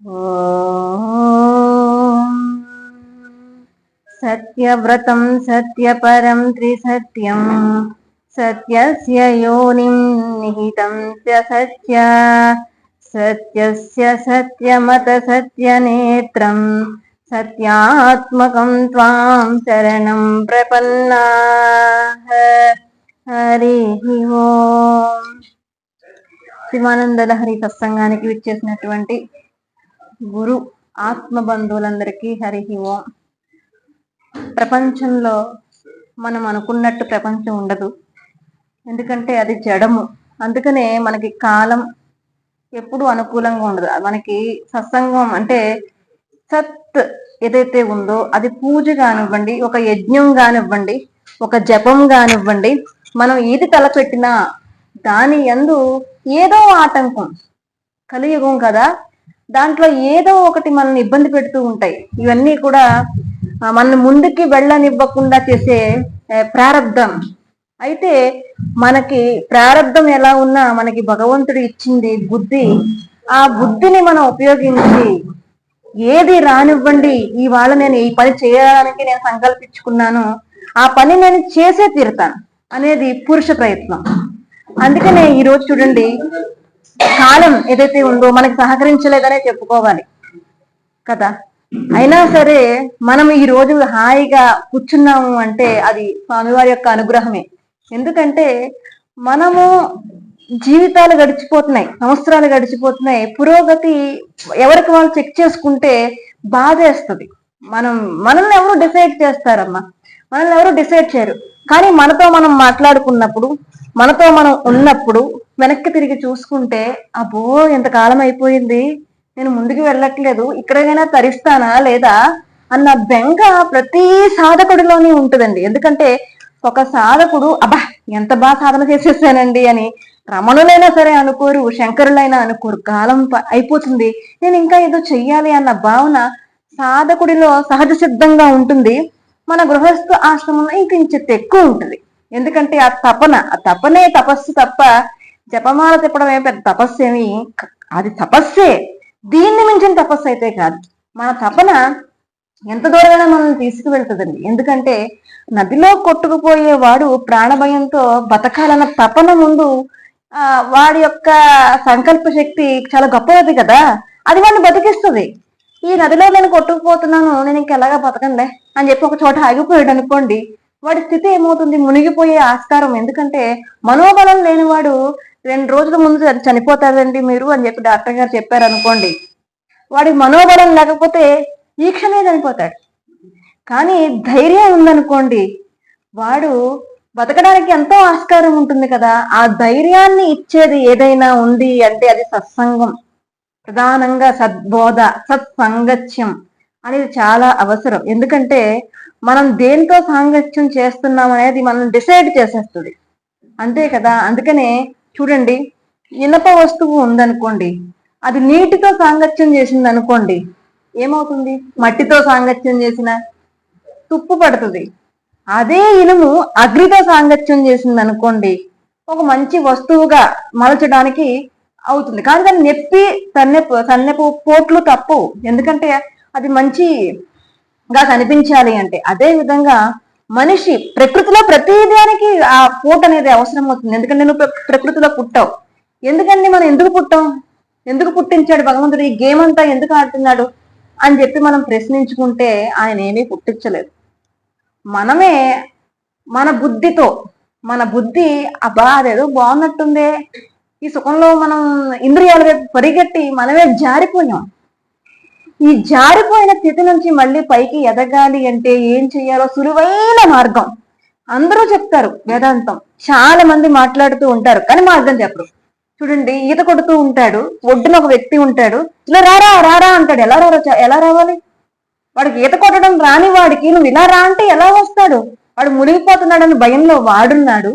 ఓం సత్యవ్రతం సత్యపరం త్రిసత్యం సత్యస్య యోనిం నిహితం చ సత్య సత్యస్య సత్యమత సత్యనేత్రం సత్యాత్మకం త్వాం శరణం ప్రపన్నాః. హరి ఓం. శివానంద లహరి సత్సంగానికి విచ్చేసినటువంటి గురు ఆత్మ బంధువులందరికీ హరి ఓం. ప్రపంచంలో మనం అనుకున్నట్టు ప్రపంచం ఉండదు, ఎందుకంటే అది జడము. అందుకనే మనకి కాలం ఎప్పుడు అనుకూలంగా ఉండదు. మనకి సత్సంగం అంటే సత్ ఏదైతే ఉందో అది పూజ కానివ్వండి, ఒక యజ్ఞం కానివ్వండి, ఒక జపం కానివ్వండి, మనం ఏది తలపెట్టినా దాని యందు ఏదో ఆటంకం, కలియుగం కదా, దాంట్లో ఏదో ఒకటి మనల్ని ఇబ్బంది పెడుతూ ఉంటాయి. ఇవన్నీ కూడా మన ముందుకి వెళ్ళనివ్వకుండా చేసే ప్రారంధం. అయితే మనకి ప్రారంధం ఎలా ఉన్నా మనకి భగవంతుడు ఇచ్చింది బుద్ధి. ఆ బుద్ధిని మనం ఉపయోగించి ఏది రానివ్వండి, ఇవాళ నేను ఈ పని చేయడానికి నేను సంకల్పించుకున్నాను, ఆ పని నేను చేసే తీరుతాను అనేది పురుష ప్రయత్నం. అందుకనే ఈరోజు చూడండి, కాలం ఏదైతే ఉందో మనకి సహకరించలేదనే చెప్పుకోవాలి కదా. అయినా సరే మనం ఈ రోజు హాయిగా కూర్చున్నాము అంటే అది స్వామివారి యొక్క అనుగ్రహమే. ఎందుకంటే మనము జీవితాలు గడిచిపోతున్నాయి, సంవత్సరాలు గడిచిపోతున్నాయి, పురోగతి ఎవరికి వాళ్ళు చెక్ చేసుకుంటే బాధేస్తుంది. మనల్ని ఎవరు డిసైడ్ చేస్తారమ్మా? మనల్ని ఎవరు డిసైడ్ చేయరు. కానీ మనతో మనం మాట్లాడుకున్నప్పుడు, మనతో మనం ఉన్నప్పుడు వెనక్కి తిరిగి చూసుకుంటే అబ్బో ఎంతకాలం అయిపోయింది, నేను ముందుకు వెళ్ళట్లేదు, ఇక్కడైనా తరిస్తానా లేదా అన్న బెంగ ప్రతి సాధకుడిలోనే ఉంటుందండి. ఎందుకంటే ఒక సాధకుడు అబ్బా ఎంత బాగా సాధన చేసేసానండి అని రమణులైనా సరే అనుకోరు, శంకరులైనా అనుకోరు. కాలం అయిపోతుంది, నేను ఇంకా ఏదో చెయ్యాలి అన్న భావన సాధకుడిలో సహజ సిద్ధంగా ఉంటుంది. మన గృహస్థ ఆశ్రమంలో ఇంకించెత్త ఎక్కువ ఉంటుంది. ఎందుకంటే ఆ తపనే తపస్సు తప్ప జపమాల తిప్పడమే పెద్ద తపస్సు ఏమి, అది తపస్సే, దీన్ని మించిన తపస్సు అయితే కాదు. మన తపన ఎంత దూరమైనా మనల్ని తీసుకువెళ్తుందండి. ఎందుకంటే నదిలో కొట్టుకుపోయేవాడు ప్రాణభయంతో బతకాలన్న తపన ముందు వాడి యొక్క సంకల్ప శక్తి చాలా గొప్పది కదా, అది వాడిని బతికిస్తుంది. ఈ నదిలో నేను కొట్టుకుపోతున్నాను, నేను ఇంకెలాగా బతకండి అని చెప్పి ఒక చోట ఆగిపోయాడు అనుకోండి, వాడి స్థితి ఏమవుతుంది? మునిగిపోయే ఆస్కారం. ఎందుకంటే మనోబలం లేనివాడు 2 రోజుల ముందు చనిపోతారండి మీరు అని చెప్పి డాక్టర్ గారు చెప్పారు అనుకోండి, వాడికి మనోబలం లేకపోతే ఈ క్షణమే చనిపోతాడు. కానీ ధైర్యం ఉందనుకోండి, వాడు బతకడానికి ఎంతో ఆస్కారం ఉంటుంది కదా. ఆ ధైర్యాన్ని ఇచ్చేది ఏదైనా ఉంది అంటే అది సత్సంగం. ప్రధానంగా సద్బోధ, సత్సంగత్యం అనేది చాలా అవసరం. ఎందుకంటే మనం దేంతో సాంగత్యం చేస్తున్నాం అనేది మనం డిసైడ్ చేసేస్తుంది, అంతే కదా. అందుకనే చూడండి, ఇనప వస్తువు ఉందనుకోండి, అది నీటితో సాంగత్యం చేసింది అనుకోండి, ఏమవుతుంది? మట్టితో సాంగత్యం చేసిన తుప్పు పడుతుంది. అదే ఇనుము అగ్నితో సాంగత్యం చేసింది అనుకోండి, ఒక మంచి వస్తువుగా మలచడానికి అవుతుంది. కానీ దాన్ని నెప్పి సన్నెపు పోట్లు తప్పు, ఎందుకంటే అది మంచిగా కనిపించాలి అంటే. అదే విధంగా మనిషి ప్రకృతిలో ప్రతిదానికి ఆ పోటు అనేది అవసరం అవుతుంది. ఎందుకంటే నువ్వు ప్రకృతిలో పుట్టావు, ఎందుకండి మనం ఎందుకు పుట్టాం, ఎందుకు పుట్టించాడు భగవంతుడు, ఈ గేమ్ అంతా ఎందుకు ఆడుతున్నాడు అని చెప్పి మనం ప్రశ్నించుకుంటే ఆయన ఏమీ పుట్టించలేదు. మనమే మన బుద్ధితో, మన బుద్ధి అబ్బా అదేదో బాగున్నట్టుందే, ఈ సుఖంలో మనం ఇంద్రియాల వైపు పరిగెట్టి మనమే జారిపోయాం. ఈ జారిపోయిన స్థితి నుంచి మళ్ళీ పైకి ఎదగాలి అంటే ఏం చెయ్యాలో సులువైన మార్గం అందరూ చెప్తారు. వేదాంతం చాలా మంది మాట్లాడుతూ ఉంటారు, కానీ మార్గం చెప్పరు. చూడండి, ఈత కొడుతూ ఉంటాడు, ఒడ్డున ఒక వ్యక్తి ఉంటాడు, ఇలా రారా రారా అంటాడు. ఎలా రావాలి? వాడికి ఈత కొట్టడం రాని వాడికి నువ్వు ఇలా రా అంటే ఎలా వస్తాడు? వాడు మునిగిపోతున్నాడని భయంలో వాడున్నాడు,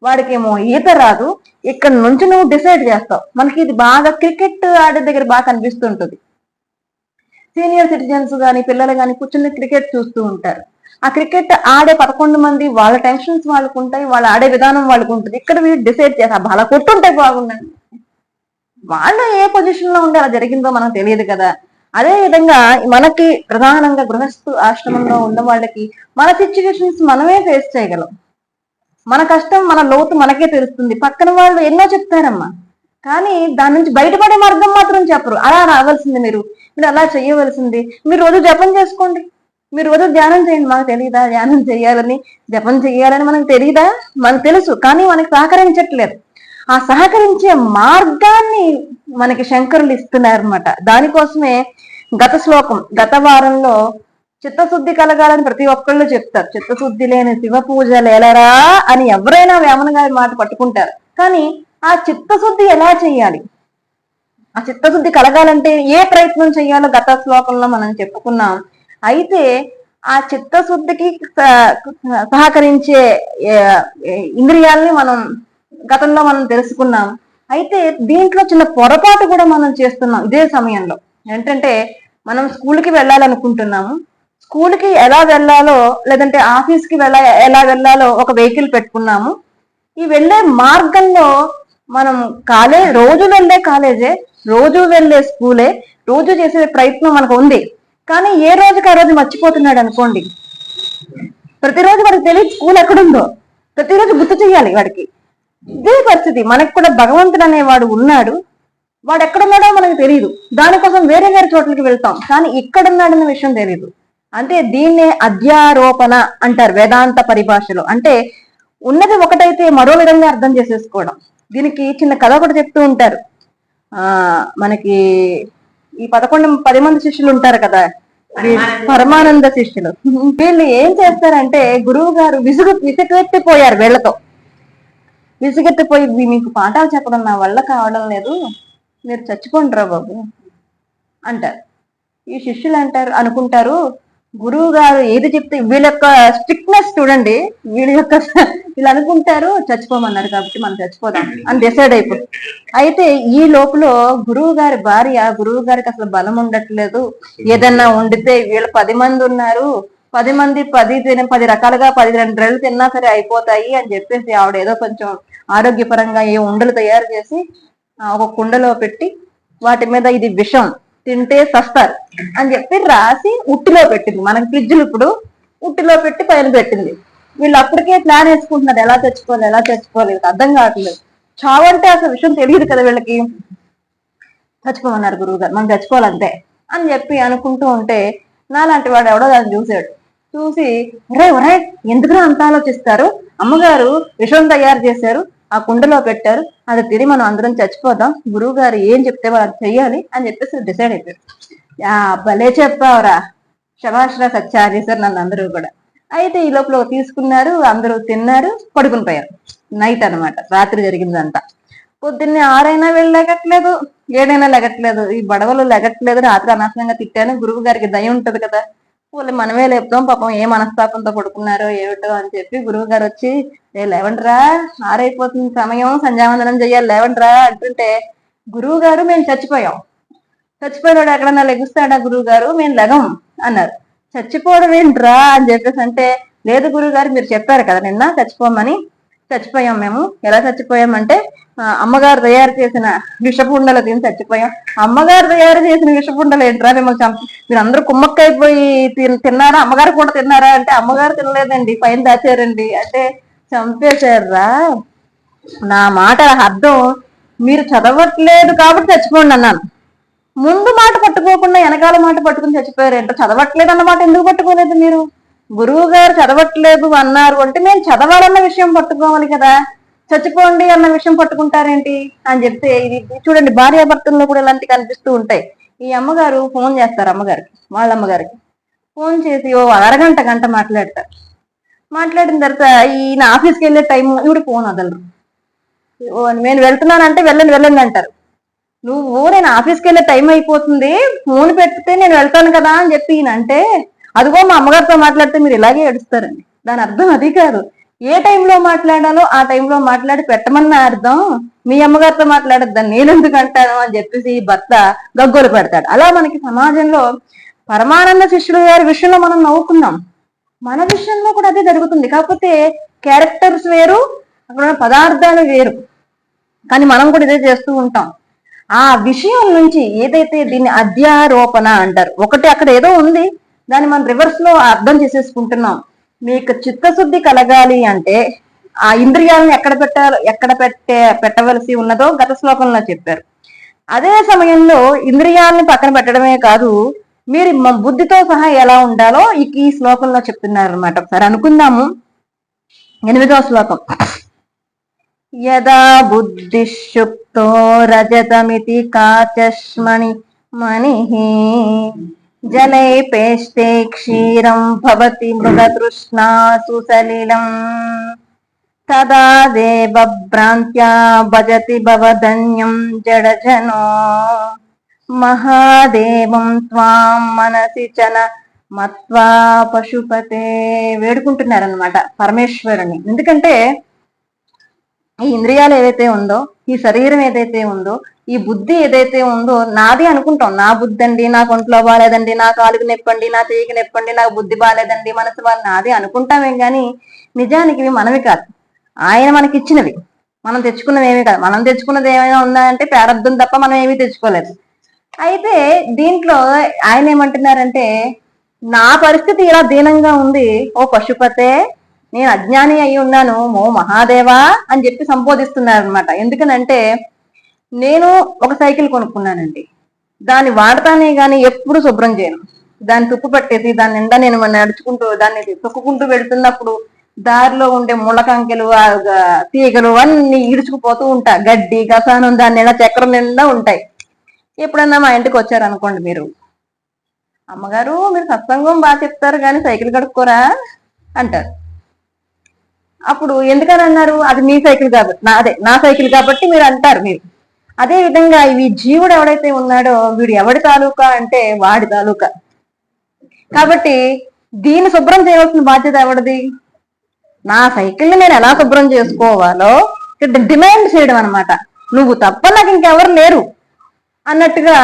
వాడికేమో ఈత రాదు. ఇక్కడ నుంచి నువ్వు డిసైడ్ చేస్తావు. మనకి ఇది బాగా క్రికెట్ ఆడే దగ్గర బాగా కనిపిస్తుంటుంది. సీనియర్ సిటిజన్స్ కానీ పిల్లలు కానీ కూర్చుని క్రికెట్ చూస్తూ ఉంటారు. ఆ క్రికెట్ ఆడే 11 మంది వాళ్ళ టెన్షన్స్ వాళ్ళకు ఉంటాయి, వాళ్ళు ఆడే విధానం వాళ్ళకు ఉంటుంది. ఇక్కడ వీళ్ళు డిసైడ్ చేస్తారు అలా కొట్టుంటే బాగుండండి. వాళ్ళు ఏ పొజిషన్ లో ఉండి అలా జరిగిందో మనకు తెలియదు కదా. అదే విధంగా మనకి ప్రధానంగా గృహస్థు ఆశ్రమంలో ఉన్న వాళ్ళకి మన సిచ్యువేషన్స్ మనమే ఫేస్ చేయగలం. మన కష్టం మన లోతు మనకే తెలుస్తుంది. పక్కన వాళ్ళు ఎన్నో చెప్తారమ్మా, కానీ దాని నుంచి బయటపడే మార్గం మాత్రం చెప్పరు. అలా రావాల్సింది, మీరు అలా చేయవలసింది, మీరు రోజు జపం చేసుకోండి, మీరు రోజు ధ్యానం చేయండి. మాకు తెలియదా ధ్యానం చేయాలని, జపం చేయాలని? మనకు తెలియదా? మనకు తెలుసు, కానీ మనకి సహకరించట్లేదు. ఆ సహకరించే మార్గాన్ని మనకి శంకరులు ఇస్తున్నారనమాట. దానికోసమే గత శ్లోకం, గత వారంలో చిత్తశుద్ధి కలగాలని ప్రతి ఒక్కళ్ళు చెప్తారు. చిత్తశుద్ధి లేని శివ పూజ లేలరా అని ఎవరైనా వేమన గారి మాట పట్టుకుంటారు. కానీ ఆ చిత్తశుద్ధి ఎలా చేయాలి, ఆ చిత్తశుద్ధి కలగాలంటే ఏ ప్రయత్నం చేయాలో గత శ్లోకంలో మనం చెప్పుకున్నాం. అయితే ఆ చిత్తశుద్ధికి సహకరించే ఇంద్రియాలని మనం గతంలో మనం తెలుసుకున్నాం. అయితే దీంట్లో చిన్న పొరపాటు కూడా మనం చేస్తున్నాం ఇదే సమయంలో. ఏంటంటే మనం స్కూల్కి వెళ్ళాలనుకుంటున్నాము, స్కూల్కి ఎలా వెళ్ళాలో లేదంటే ఆఫీస్కి ఎలా వెళ్ళాలో ఒక వెహికల్ పెట్టుకున్నాము. ఈ వెళ్ళే మార్గంలో మనం రోజు వెళ్ళే కాలేజే, రోజు వెళ్ళే స్కూలే, రోజు చేసే ప్రయత్నం మనకు ఉంది. కానీ ఏ రోజుకి ఆ రోజు మర్చిపోతున్నాడు అనుకోండి, ప్రతిరోజు వాడికి తెలియదు స్కూల్ ఎక్కడుందో, ప్రతిరోజు గుర్తు చేయాలి వాడికి. ఇదే పరిస్థితి మనకు కూడా. భగవంతుడు అనేవాడు ఉన్నాడు, వాడు ఎక్కడున్నాడో మనకు తెలియదు, దానికోసం వేరే వేరే చోట్లకి వెళ్తాం, కానీ ఇక్కడున్నాడన్న విషయం తెలియదు. అంటే దీన్నే అధ్యారోపణ అంటారు వేదాంత పరిభాషలో. అంటే ఉన్నది ఒకటైతే మరో విధంగా అర్థం చేసేసుకోవడం. దీనికి చిన్న కథ కూడా చెప్తూ ఉంటారు. మనకి ఈ 10 మంది శిష్యులు ఉంటారు కదా, పరమానంద శిష్యులు. వీళ్ళు ఏం చేస్తారంటే, గురువు గారు విసుగెత్తిపోయారు వీళ్ళతో. విసుగెత్తిపోయి, మీకు పాఠాలు చెప్పడం నా వల్ల కావడం లేదు, మీరు చచ్చిపోండిరా బాబు అంటారు. ఈ శిష్యులు అనుకుంటారు, గురువు గారు ఏది చెప్తే, వీళ్ళ యొక్క స్ట్రిక్ట్నెస్ చూడండి, వీళ్ళు అనుకుంటారు చచ్చిపోమన్నారు కాబట్టి మనం చచ్చిపోదాం అని డిసైడ్ అయిపోయి. అయితే ఈ లోపల గురువు గారి భార్య, గురువు గారికి అసలు బలం ఉండట్లేదు, ఏదన్నా వండితే వీళ్ళు 10 మంది ఉన్నారు, 10 మంది 10 రకాలుగా 12 రోజులు తిన్నా సరే అయిపోతాయి అని చెప్పేసి ఆవిడ ఏదో కొంచెం ఆరోగ్యపరంగా ఏ ఉండలు తయారు చేసి ఒక కుండలో పెట్టి వాటి మీద ఇది విషం, తింటే సస్తారు అని చెప్పి రాసి ఉట్టిలో పెట్టింది. మనకి ఫ్రిడ్జ్లు ఇప్పుడు ఉట్టిలో పెట్టి పైన పెట్టింది. వీళ్ళు అప్పటికే ప్లాన్ వేసుకుంటున్నారు, ఎలా తెచ్చుకోవాలి అర్థం కావట్లేదు. చావంటే అసలు విషయం తెలియదు కదా వీళ్ళకి. చచ్చిపోమన్నారు గురువు గారు, మనం చచ్చిపోవాలంతే అని చెప్పి అనుకుంటూ ఉంటే, నాలాంటి వాడు ఎవడో దాన్ని చూసి ఒరే ఎందుకురా అంత ఆలోచిస్తారు, అమ్మగారు విషం తయారు చేశారు, ఆ కుండలో పెట్టారు, అది తిని మనం అందరం చచ్చిపోదాం, గురువు గారు ఏం చెప్తే వాళ్ళు చెయ్యాలి అని చెప్పేసి డిసైడ్ అయిపోయారు. భలే చెప్పావురా, శభాష్రా సత్యారీసారు నన్ను అందరూ కూడా. అయితే ఈ లోపల తీసుకున్నారు, అందరూ తిన్నారు, పడుకుని పోయారు. నైట్ అనమాట, రాత్రి జరిగిందంతా. పొద్దున్నే 6 అయినా వెళ్ళి లెగట్లేదు, 7 అయినా లెగట్లేదు, ఈ బడవలు లెగట్లేదు. రాత్రి అనవసరంగా తిట్టాను, గురువు గారికి దయ ఉంటది కదా, వాళ్ళు మనమే లేపుతాం, పాపం ఏ మనస్తాపంతో పడుకున్నారో ఏమిటో అని చెప్పి గురువు గారు వచ్చి, లేవండ్రా 6 అయిపోతుంది సమయం, సంధ్యావందనం చెయ్యాలి, లేవండ్రా అంటుంటే, గురువు గారు మేము చచ్చిపోయినాడు ఎక్కడన్నా లెగుస్తాడా గురువు గారు, మేము లెగం అన్నారు. చచ్చిపోవడం ఏంట్రా అని చెప్పేసి అంటే, లేదు గురువు గారు మీరు చెప్పారు కదా నిన్న చచ్చిపోమని, చచ్చిపోయాం మేము. ఎలా చచ్చిపోయామంటే, అమ్మగారు తయారు చేసిన విషపుండలు తిని చచ్చిపోయాం. అమ్మగారు తయారు చేసిన విషపుండలు ఏంట్రా, మిమ్మల్ని మీరు అందరూ కుమ్మక్కైపోయి తిన్నారా, అమ్మగారు కూడా తిన్నారా అంటే, అమ్మగారు తినలేదండి, పైన దాచారండి అంటే, చంపేశారా. నా మాట అర్థం, మీరు చదవట్లేదు కాబట్టి చచ్చిపోండి అన్నాను. ముందు మాట పట్టుకోకుండా వెనకాల మాట పట్టుకుని చచ్చిపోయారు ఏంటో. చదవట్లేదు అన్నమాట ఎందుకు పట్టుకోలేదు మీరు? గురువు గారు చదవట్లేదు అన్నారు అంటే నేను చదవాలన్న విషయం పట్టుకోవాలి కదా, చచ్చిపోండి అన్న విషయం పట్టుకుంటారేంటి అని చెప్తే, ఇది చూడండి భార్యాభర్తల్లో కూడా ఇలాంటి కనిపిస్తూ ఉంటాయి. ఈ అమ్మగారు ఫోన్ చేస్తారు వాళ్ళ అమ్మగారికి ఫోన్ చేసి గంట మాట్లాడతారు. మాట్లాడిన తర్వాత ఈయన ఆఫీస్కి వెళ్ళే టైం, ఇవిడ ఫోన్ వదలరు. నేను వెళ్తున్నానంటే వెళ్ళండి అంటారు. నేను ఆఫీస్కి వెళ్ళే టైం అయిపోతుంది, ఫోన్ పెడితే నేను వెళ్తాను కదా అని చెప్పి ఈయన అంటే, అదిగో మా అమ్మగారితో మాట్లాడితే మీరు ఇలాగే ఏడుస్తారండి. దాని అర్థం అది కాదు. ఏ టైంలో మాట్లాడాలో ఆ టైంలో మాట్లాడి పెట్టమన్న అర్థం. మీ అమ్మగారితో మాట్లాడద్దని నేను ఎందుకు అంటాను అని చెప్పేసి భర్త గగ్గోలు పెడతాడు. అలా మనకి సమాజంలో పరమానంద శిష్యుడు గారి విషయంలో మనం నవ్వుకున్నాం, మన విషయంలో కూడా అదే జరుగుతుంది. కాకపోతే క్యారెక్టర్స్ వేరు, అక్కడ పదార్థాలు వేరు, కానీ మనం కూడా ఇదే చేస్తూ ఉంటాం. ఆ విషయం నుంచి ఏదైతే దీన్ని అధ్యారోపణ అంటారు, ఒకటి అక్కడ ఏదో ఉంది, దాన్ని మనం రివర్స్ లో అర్థం చేసేసుకుంటున్నాం. మీకు చిత్తశుద్ధి కలగాలి అంటే ఆ ఇంద్రియాలను ఎక్కడ పెట్టవలసి ఉన్నదో గత శ్లోకంలో చెప్పారు. అదే సమయంలో ఇంద్రియాలను పక్కన పెట్టడమే కాదు, మీరు బుద్ధితో సహా ఎలా ఉండాలో ఈ శ్లోకంలో చెప్తున్నారు అనమాట. ఒకసారి అనుకుందాము. 8వ శ్లోకం. యదా బుద్ధిశుక్తో రజతమితి కాచష్మణి మణిః జలైపేష్టే క్షీరం భవతి మృగతృష్ణాసు సలిలం తదా దేవభ్రాంత్యా భజతి భవదన్యం జడజనో మహాదేవం త్వాం మనసి చన మత్వా పశుపతే. వేడుకుంటున్నారనమాట పరమేశ్వరుని. ఎందుకంటే ఈ ఇంద్రియాలు ఏదైతే ఉందో, ఈ శరీరం ఏదైతే ఉందో, ఈ బుద్ధి ఏదైతే ఉందో నాది అనుకుంటాం. నా బుద్ధి అండి, నాకు ఒంట్లో బాగాలేదండి, నా కాలుకి నొప్పండి, నా చేయికి నొప్పండి, నాకు బుద్ధి బాగాలేదండి, మనసు వాళ్ళు నాది అనుకుంటామేం కానీ నిజానికి ఇవి మనవి కాదు, ఆయన మనకిచ్చినవి. మనం తెచ్చుకున్నది ఏమీ కాదు. మనం తెచ్చుకున్నది ఏమైనా ఉందంటే ప్రారంధం తప్ప మనం ఏమీ తెచ్చుకోలేదు. అయితే దీంట్లో ఆయన ఏమంటున్నారంటే, నా పరిస్థితి ఇలా దీనంగా ఉంది ఓ పశుపతే, నేను అజ్ఞాని అయి ఉన్నాను ఓ మహాదేవా అని చెప్పి సంబోధిస్తున్నారు అనమాట. ఎందుకనంటే నేను ఒక సైకిల్ కొనుక్కున్నానండి, దాన్ని వాడతానే గాని ఎప్పుడు శుభ్రం చేయను. దాన్ని తుప్పు పట్టేసి దాని నిండా నేను నడుచుకుంటూ దాన్ని తొక్కుకుంటూ వెళ్తున్నప్పుడు దారిలో ఉండే ముళ్ళకంకెలు, తీగలు అన్ని ఈడ్చుకుపోతూ ఉంటా. గడ్డి గసానం దాని నిండా చక్రం నిండా ఉంటాయి. ఎప్పుడన్నా మా ఇంటికి వచ్చారనుకోండి, మీరు అమ్మగారు మీరు సత్సంగం బాగా చెప్తారు కానీ సైకిల్ కడుక్కోరా అంటారు. అప్పుడు ఎందుకని అన్నారు? అది మీ సైకిల్ కాబట్టి, నా సైకిల్ కాబట్టి మీరు అంటారు. మీరు అదే విధంగా ఇవి జీవుడు ఎవడైతే ఉన్నాడో వీడు ఎవడి తాలూకా అంటే వాడి తాలూకా. కాబట్టి దీన్ని శుభ్రం చేయవలసిన బాధ్యత ఎవరిది? నా సైకిల్ని నేను ఎలా శుభ్రం చేసుకోవాలో డిమాండ్ చేయడం అనమాట. నువ్వు తప్ప నాకు ఇంకెవరు లేరు అన్నట్టుగా.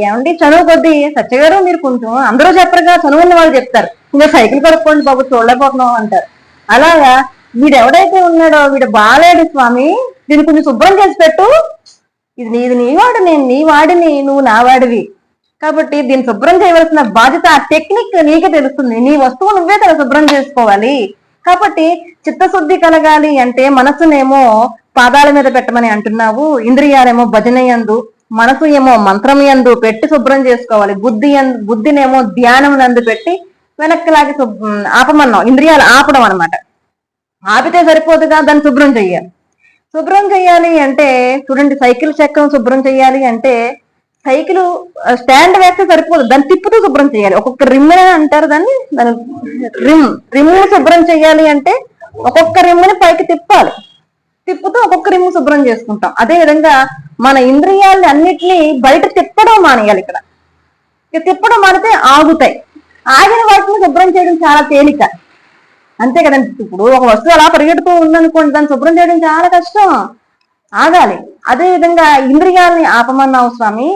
ఏమండి చనువు కొద్దీ సత్యగారు మీరు కొంచెం అందరూ చెప్పరుగా, చనువు ఉన్న వాళ్ళు చెప్తారు, ఇంకా సైకిల్ కడుక్కోండి బాబు చూడలేకపోతున్నావు అంటారు. అలాగా వీడు ఎవడైతే ఉన్నాడో వీడు బాలేడు స్వామి, దీన్ని కొంచెం శుభ్రం చేసి పెట్టు, ఇది నీది నీ వాడు, నేను నీ వాడిని, నువ్వు నా వాడివి, కాబట్టి దీన్ని శుభ్రం చేయవలసిన బాధ్యత, ఆ టెక్నిక్ నీకే తెలుస్తుంది. నీ వస్తువు నువ్వే కదా శుభ్రం చేసుకోవాలి. కాబట్టి చిత్తశుద్ధి కలగాలి అంటే మనసునేమో పాదాల మీద పెట్టమని అంటున్నావు, ఇంద్రియాలేమో భజన యందు, మనసు ఏమో మంత్రం యందు పెట్టి శుభ్రం చేసుకోవాలి. బుద్ధినేమో ధ్యానం నందు పెట్టి వెనక్కి లాగి ఆపమన్నావు. ఇంద్రియాలు ఆపడం అనమాట. ఆపితే సరిపోదుగా, దాన్ని శుభ్రం చెయ్యాలి. శుభ్రం చెయ్యాలి అంటే చూడండి, సైకిల్ చక్రం శుభ్రం చెయ్యాలి అంటే సైకిల్ స్టాండ్ వేస్తే సరిపోదు, దాన్ని తిప్పుతూ శుభ్రం చేయాలి. ఒక్కొక్క రిమ్ అని అంటారు దాన్ని, రిమ్ శుభ్రం చేయాలి అంటే ఒక్కొక్క రిమ్ని పైకి తిప్పుతూ ఒక్కొక్క రిమ్ శుభ్రం చేసుకుంటాం. అదే విధంగా మన ఇంద్రియాలని అన్నిటినీ బయట తిప్పడం మానేయాలి. ఇక్కడ తిప్పడం మానితే ఆగుతాయి. ఆగిన వాటిని శుభ్రం చేయడం చాలా తేలిక, అంతే కదండి. ఇప్పుడు ఒక వస్తువు అలా పరిగెడుతూ ఉందనుకోండి, దాన్ని శుభ్రం చేయడం చాలా కష్టం, ఆగాలి. అదే విధంగా ఇంద్రియాలని ఆపమన్నావు స్వామి,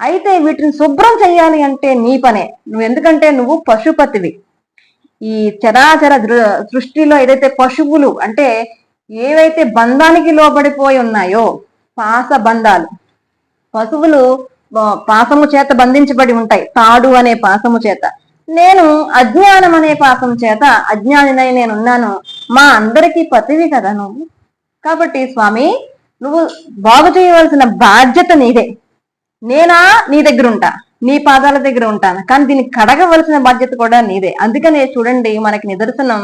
అయితే వీటిని శుభ్రం చెయ్యాలి అంటే నీ పనే. నువ్వు ఎందుకంటే నువ్వు పశుపతివి. ఈ చరాచర సృష్టిలో ఏదైతే పశువులు అంటే ఏవైతే బంధానికి లోబడిపోయి ఉన్నాయో, పాస బంధాలు, పశువులు పాసము చేత బంధించబడి ఉంటాయి, తాడు అనే పాసము చేత. నేను అజ్ఞానం అనే పాపం చేత అజ్ఞానినై నేనున్నాను. మా అందరికీ పతివి కదా నువ్వు, కాబట్టి స్వామి నువ్వు బాగు చేయవలసిన బాధ్యత నీదే. నేనా నీ దగ్గర ఉంటా, నీ పాదాల దగ్గర ఉంటాను, కానీ దీన్ని కడగవలసిన బాధ్యత కూడా నీదే. అందుకనే చూడండి, మనకి నిదర్శనం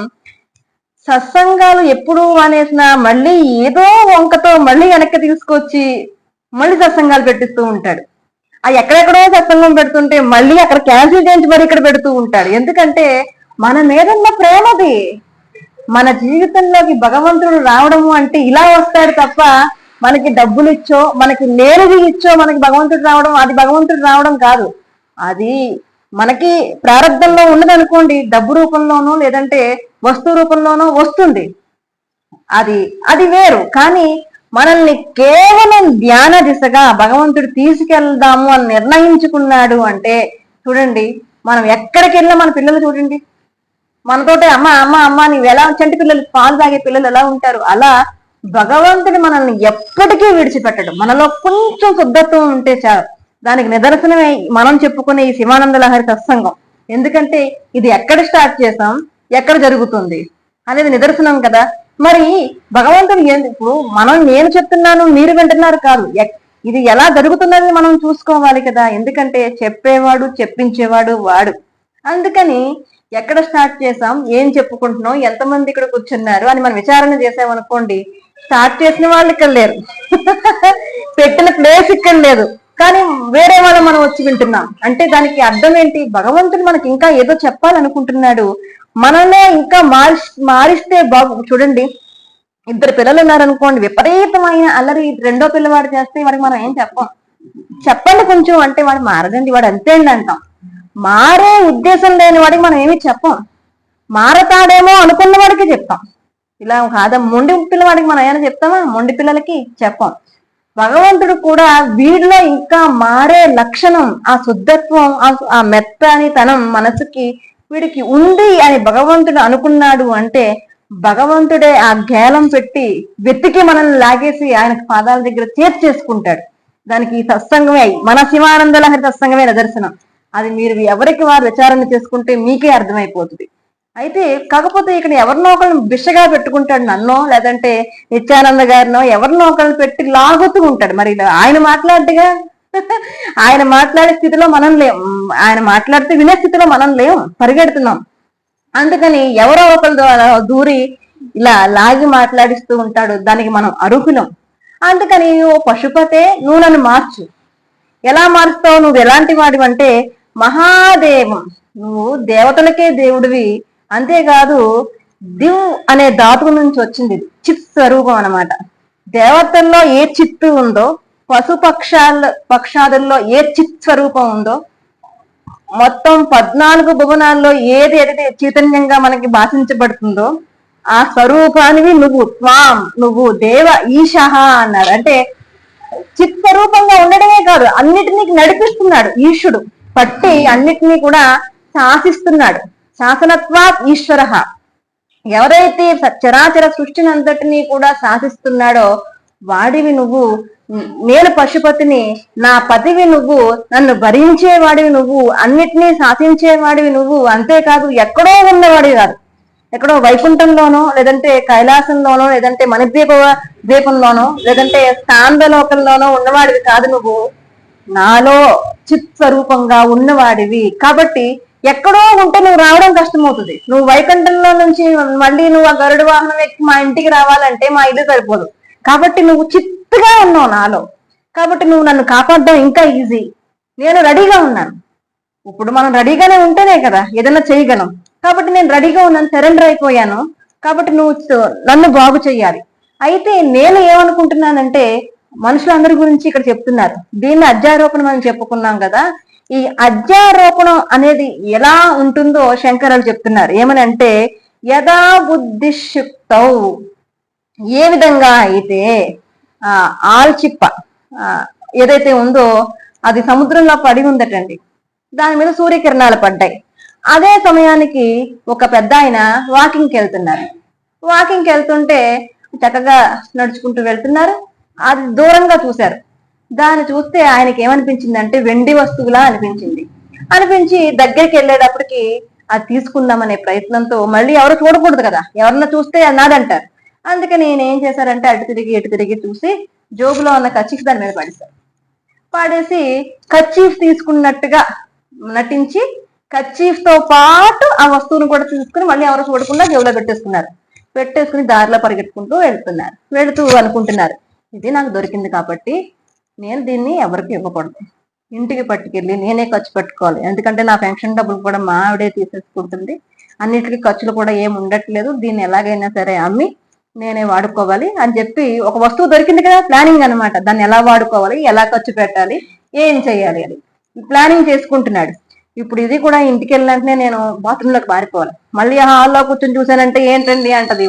సత్సంగాలు ఎప్పుడు అనేసిన మళ్ళీ ఏదో వంకతో మళ్ళీ వెనక్కి తీసుకొచ్చి మళ్ళీ సత్సంగాలు పెట్టిస్తూ ఉంటాడు. ఆ ఎక్కడెక్కడో సత్సంగం పెడుతుంటే మళ్ళీ అక్కడ క్యాన్సిల్ చేయించి మరి ఇక్కడ పెడుతూ ఉంటాడు. ఎందుకంటే మన మీదున్న ప్రేమది. మన జీవితంలోకి భగవంతుడు రావడము అంటే ఇలా వస్తాడు తప్ప మనకి డబ్బులు ఇచ్చో, మనకి లేనిది ఇచ్చో మనకి భగవంతుడు రావడం, అది భగవంతుడు రావడం కాదు. అది మనకి ప్రారంభంలో ఉన్నదనుకోండి, డబ్బు రూపంలోనో లేదంటే వస్తు రూపంలోనో వస్తుంది, అది వేరు. కానీ మనల్ని కేవలం ధ్యాన దిశగా భగవంతుడు తీసుకెళ్దాము అని నిర్ణయించుకున్నాడు అంటే చూడండి, మనం ఎక్కడికి వెళ్ళినా మన పిల్లలు చూడండి మనతోటే అమ్మ అమ్మ అమ్మ నీవు ఎలా, చంటి పిల్లలు పాలు తాగే పిల్లలు ఎలా ఉంటారు, అలా భగవంతుడు మనల్ని ఎప్పటికీ విడిచిపెట్టడు. మనలో కొంచెం శుద్ధత్వం ఉంటే చాలు. దానికి నిదర్శనమే మనం చెప్పుకునే ఈ శివానంద లహరి సత్సంగం. ఎందుకంటే ఇది ఎక్కడ స్టార్ట్ చేసాం, ఎక్కడ జరుగుతుంది అనేది నిదర్శనం కదా. మరి భగవంతుడు ఎందుకు నేను చెప్తున్నాను మీరు వింటున్నారు కాదు, ఇది ఎలా జరుగుతున్నది మనం చూసుకోవాలి కదా. ఎందుకంటే చెప్పేవాడు చెప్పించేవాడు వాడు. అందుకని ఎక్కడ స్టార్ట్ చేసాం, ఏం చెప్పుకుంటున్నాం, ఎంతమంది ఇక్కడ కూర్చున్నారు అని మనం విచారణ చేసామనుకోండి, స్టార్ట్ చేసిన వాళ్ళు ఇక్కడ లేరు, పెట్టిన ప్లేస్ ఇక్కడ లేదు, కానీ వేరే వాళ్ళు మనం వచ్చి వింటున్నాం. అంటే దానికి అర్థం ఏంటి? భగవంతుడు మనకి ఇంకా ఏదో చెప్పాలనుకుంటున్నాడు. మనమే ఇంకా మారిస్తే బాగు. చూడండి, ఇద్దరు పిల్లలు ఉన్నారనుకోండి, విపరీతమైన అల్లరి రెండో పిల్లవాడు చేస్తే వాడికి మనం ఏం చెప్పం. చెప్పండి కొంచెం అంటే వాడు మారదండి, వాడు అంతే అంటాం. మారే ఉద్దేశం లేని వాడికి మనం ఏమి చెప్పం. మారతాడేమో అనుకున్న వాడికి చెప్తాం. ఇలా కాదా, మొండి పిల్లవాడికి మనం ఏమైనా చెప్తామా? మొండి పిల్లలకి చెప్పం. భగవంతుడు కూడా వీడిలో ఇంకా మారే లక్షణం, ఆ శుద్ధత్వం, ఆ మెత్తనితనం మనసుకి వీడికి ఉంది అని భగవంతుడు అనుకున్నాడు అంటే భగవంతుడే ఆ గేలం పెట్టి వెతికి మనల్ని లాగేసి ఆయన పాదాల దగ్గర చేసుకుంటాడు. దానికి ఈ సత్సంగమే, మన శివానంద లహరి సత్సంగమే నిదర్శనం. అది మీరు ఎవరికి వారు విచారణ చేసుకుంటే మీకే అర్థమైపోతుంది. అయితే కాకపోతే ఇక్కడ ఎవరినో ఒకరిని బిషగా పెట్టుకుంటాడు, నన్నో లేదంటే నిత్యానంద గారినో ఎవరినో ఒకరిని పెట్టి లాగుతూ ఉంటాడు. మరి ఆయన మాట్లాడుగా ఆయన మాట్లాడే స్థితిలో మనం లేం, ఆయన మాట్లాడితే వినే స్థితిలో మనం లేం, పరిగెడుతున్నాం. అందుకని ఎవరో ఒకరి ద్వారా దూరి ఇలా లాగి మాట్లాడిస్తూ ఉంటాడు. దానికి మనం అర్హులం. అందుకని ఓ పశుపతే, నువ్వు నన్ను మార్చు. ఎలా మారుస్తావు? నువ్వు ఎలాంటి వాడివి అంటే మహాదేవం, నువ్వు దేవతలకే దేవుడివి. అంతేకాదు దివ్ అనే ధాతువు నుంచి వచ్చింది చిత్ స్వరూపం అన్నమాట. దేవతల్లో ఏ చిత్తు ఉందో, పక్షాదుల్లో ఏ చిత్ స్వరూపం ఉందో, మొత్తం 14 భువనాల్లో ఏది ఏదైతే చైతన్యంగా మనకి భాషించబడుతుందో ఆ స్వరూపానివి నువ్వు. త్వాం, నువ్వు దేవ ఈశః అన్నారు. అంటే చిత్ స్వరూపంగా ఉండడమే కాదు, అన్నిటినీ నడిపిస్తున్నాడు ఈశుడు. పట్టి అన్నిటినీ కూడా శాసిస్తున్నాడు. శాసనత్వాత్ ఈశ్వర. ఎవరైతే చరాచర సృష్టిని అంతటినీ కూడా శాసిస్తున్నాడో వాడివి నువ్వు. నేను పశుపతిని, నా పతివి నువ్వు, నన్ను భరించేవాడివి నువ్వు, అన్నిటినీ శాసించేవాడివి నువ్వు. అంతేకాదు ఎక్కడో ఉన్నవాడివి కాదు, ఎక్కడో వైకుంఠంలోనో లేదంటే కైలాసంలోనో లేదంటే ద్వీపంలోనో లేదంటే స్కాందలోకంలోనో ఉన్నవాడివి కాదు. నువ్వు నాలో చిత్ స్వరూపంగా ఉన్నవాడివి. కాబట్టి ఎక్కడో ఉంటే నువ్వు రావడం కష్టమవుతుంది. నువ్వు వైకుంఠంలో నుంచి మళ్ళీ నువ్వు ఆ గరుడు వాహనం ఎక్కి మా ఇంటికి రావాలంటే మా ఇల్లు సరిపోదు. కాబట్టి నువ్వు చిత్తుగా ఉన్నావు నాలో. కాబట్టి నువ్వు నన్ను కాపాడడం ఇంకా ఈజీ. నేను రెడీగా ఉన్నాను. ఇప్పుడు మనం రెడీగానే ఉంటేనే కదా ఏదైనా చేయగలం. కాబట్టి నేను రెడీగా ఉన్నాను, సరెండర్ అయిపోయాను. కాబట్టి నువ్వు నన్ను బాగు చెయ్యాలి. అయితే నేను ఏమనుకుంటున్నానంటే, మనుషులందరి గురించి ఇక్కడ చెప్తున్నారు. దీన్ని అధ్యారోపణం అని చెప్పుకున్నాం కదా. ఈ అధ్యారోపణం అనేది ఎలా ఉంటుందో శంకరులు చెప్తున్నారు. ఏమనంటే, యథా బుద్ధిశుక్తౌ, ఏ విధంగా అయితే ఆల్చిప్ప ఏదైతే ఉందో అది సముద్రంలో పడి ఉందటండి. దాని మీద సూర్యకిరణాలు పడ్డాయి. అదే సమయానికి ఒక పెద్ద ఆయన వాకింగ్కి వెళ్తున్నారు. వాకింగ్కి వెళ్తుంటే చక్కగా నడుచుకుంటూ వెళ్తున్నారు. అది దూరంగా చూశారు. దాన్ని చూస్తే ఆయనకి ఏమనిపించింది అంటే వెండి వస్తువులా అనిపించి దగ్గరికి వెళ్ళేటప్పటికి అది తీసుకుందామనే ప్రయత్నంతో, మళ్ళీ ఎవరు చూడకూడదు కదా, ఎవరన్నా చూస్తే అన్నాడంటారు. అందుకని నేను ఏం చేశారంటే ఎటు తిరిగి చూసి జోబులో ఉన్న కర్చీఫ్ దాని మీద పడేసి కర్చీఫ్ తీసుకున్నట్టుగా నటించి కర్చీఫ్ తో పాటు ఆ వస్తువును కూడా తీసుకుని మళ్ళీ ఎవరు చూడకుండా జేబులో పెట్టేసుకుని దారిలో పరిగెట్టుకుంటూ వెళుతూ అనుకుంటున్నారు, ఇది నాకు దొరికింది కాబట్టి నేను దీన్ని ఎవరికి ఇవ్వకూడదు, ఇంటికి పట్టుకెళ్ళి నేనే ఖర్చు పెట్టుకోవాలి. ఎందుకంటే నా పెన్షన్ డబ్బులు కూడా మా ఆవిడే తీసేసుకుంటుంది, అన్నిటికీ ఖర్చులు కూడా ఏమి ఉండట్లేదు, దీన్ని ఎలాగైనా సరే అమ్మి నేనే వాడుకోవాలి అని చెప్పి ఒక వస్తువు దొరికింది కదా, ప్లానింగ్ అనమాట. దాన్ని ఎలా వాడుకోవాలి, ఎలా ఖర్చు పెట్టాలి, ఏం చేయాలి అని ప్లానింగ్ చేసుకుంటున్నాడు. ఇప్పుడు ఇది కూడా ఇంటికి వెళ్ళినంటనే నేను బాత్రూంలోకి పారిపోవాలి, మళ్ళీ హాల్లో కూర్చొని చూసానంటే ఏంటండి అంటది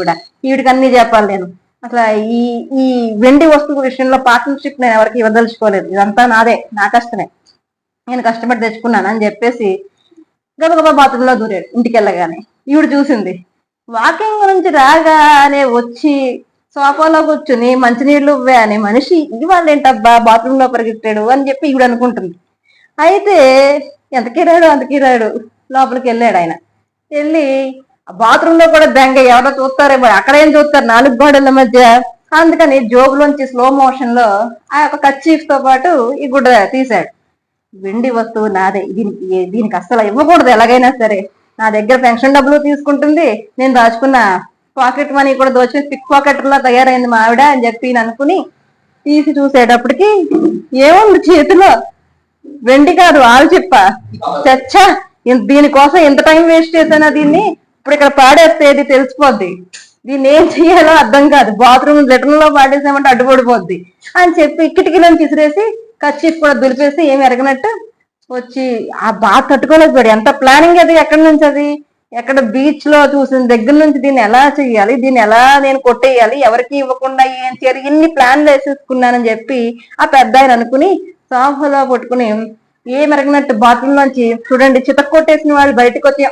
ఈవిడికి అన్ని చెప్పాలి నేను. అసలు ఈ వెండి వస్తువు విషయంలో పార్ట్నర్షిప్ నేను ఎవరికి ఇవ్వదలుచుకోలేదు, ఇదంతా నాదే, నా కష్టమే, నేను కష్టపడి తెచ్చుకున్నాను అని చెప్పేసి గబగబా బాత్రూంలో దూరాడు. ఇంటికి వెళ్ళగానే ఈవిడ చూసింది, వాకింగ్ నుంచి రాగానే వచ్చి సోఫాలో కూర్చుని మంచినీళ్ళు ఇవ్వే అనే మనిషి ఇవాళ ఏంటబ్బా బాత్రూమ్ లో పరిగెత్తాడు అని చెప్పి ఈవిడ అనుకుంటుంది. అయితే అంతకీ రాడు లోపలికి వెళ్ళాడు ఆయన. వెళ్ళి బాత్రూమ్ లో కూడా బెంగ ఎవరో చూస్తారేమో, అక్కడేం చూస్తారు 4 గోడల మధ్య. అందుకని జోబులోంచి స్లో మోషన్ లో ఆ యొక్క కర్చీఫ్ తో పాటు ఈ గుడ్డ తీశాడు. వెండి వస్తువు నాదే, దీనికి అస్సలు ఇవ్వకూడదు ఎలాగైనా సరే. నా దగ్గర పెన్షన్ డబ్బులు తీసుకుంటుంది, నేను దాచుకున్న పాకెట్ మనీ కూడా దోచి పిక్ పాకెట్ లా తయారైంది మా ఆవిడ అని చెప్పి అనుకుని తీసి చూసేటప్పటికి ఏముంది చేతిలో? వెండి కాదు, ఆల్చిప్ప. చచ్చా, దీనికోసం ఎంత టైం వేస్ట్ చేశానా దీన్ని, ఇప్పుడు ఇక్కడ పాడేస్తే ఇది తెలిసిపోద్ది, దీన్ని ఏం చెయ్యాలో అర్థం కాదు, బాత్రూమ్ లెటర్ లో పాడేసామంటే అడ్డుపడిపోద్ది అని చెప్పి కిటికీలను విసిరేసి కర్చీఫ్ కూడా దులిపేసి ఏమి ఎరగనట్టు వచ్చి ఆ బాగా తట్టుకోలేకపోయాడు. ఎంత ప్లానింగ్ అది, ఎక్కడి నుంచి అది, ఎక్కడ బీచ్ లో చూసిన దగ్గర నుంచి దీన్ని ఎలా చెయ్యాలి, దీన్ని ఎలా నేను కొట్టేయాలి, ఎవరికి ఇవ్వకుండా ఏం చేయాలి, ఇన్ని ప్లాన్లు వేసేసుకున్నానని చెప్పి ఆ పెద్ద ఆయన అనుకుని సోఫాలో పట్టుకుని ఏం ఎరగనట్టు బాత్రూమ్ నుంచి చూడండి చితక్ కొట్టేసిన వాళ్ళు బయటకు వచ్చి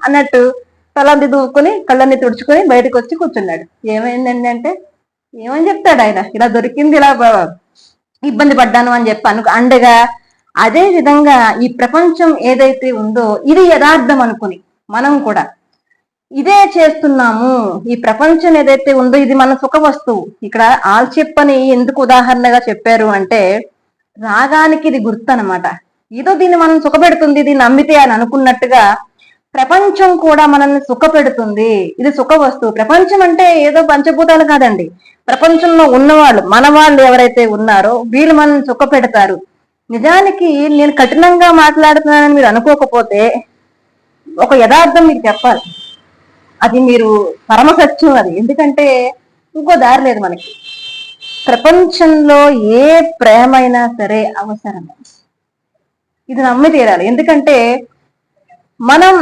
అన్నట్టు తలంది దూకుని కళ్ళన్ని తుడుచుకొని బయటకు వచ్చి కూర్చున్నాడు. ఏమైందండి అంటే ఏమని చెప్తాడు ఆయన, ఇలా దొరికింది, ఇలా ఇబ్బంది పడ్డాను అని చెప్పి అండగా. అదే విధంగా ఈ ప్రపంచం ఏదైతే ఉందో ఇది యథార్థం అనుకుని మనం కూడా ఇదే చేస్తున్నాము. ఈ ప్రపంచం ఏదైతే ఉందో ఇది మన సుఖ వస్తువు. ఇక్కడ ఆల్చిప్పని ఎందుకు ఉదాహరణగా చెప్పారు అంటే రాగానికి ఇది గుర్తు అనమాట. ఏదో దీన్ని మనం సుఖపెడుతుంది, దీన్ని నమ్మితే అని అనుకున్నట్టుగా ప్రపంచం కూడా మనల్ని సుఖపెడుతుంది. ఇది సుఖ వస్తువు. ప్రపంచం అంటే ఏదో పంచభూతాలు కాదండి. ప్రపంచంలో ఉన్నవాళ్ళు, మన వాళ్ళు ఎవరైతే ఉన్నారో వీళ్ళు మనల్ని సుఖపెడతారు. నిజానికి నేను కఠినంగా మాట్లాడుతున్నానని మీరు అనుకోకపోతే ఒక యథార్థం మీకు చెప్పాలి, అది మీరు పరమసత్యం అది. ఎందుకంటే ఇంకో దారి లేదు మనకి. ప్రపంచంలో ఏ ప్రేమైనా సరే అవసరం, ఇది నమ్మి తీరాలి. ఎందుకంటే మనం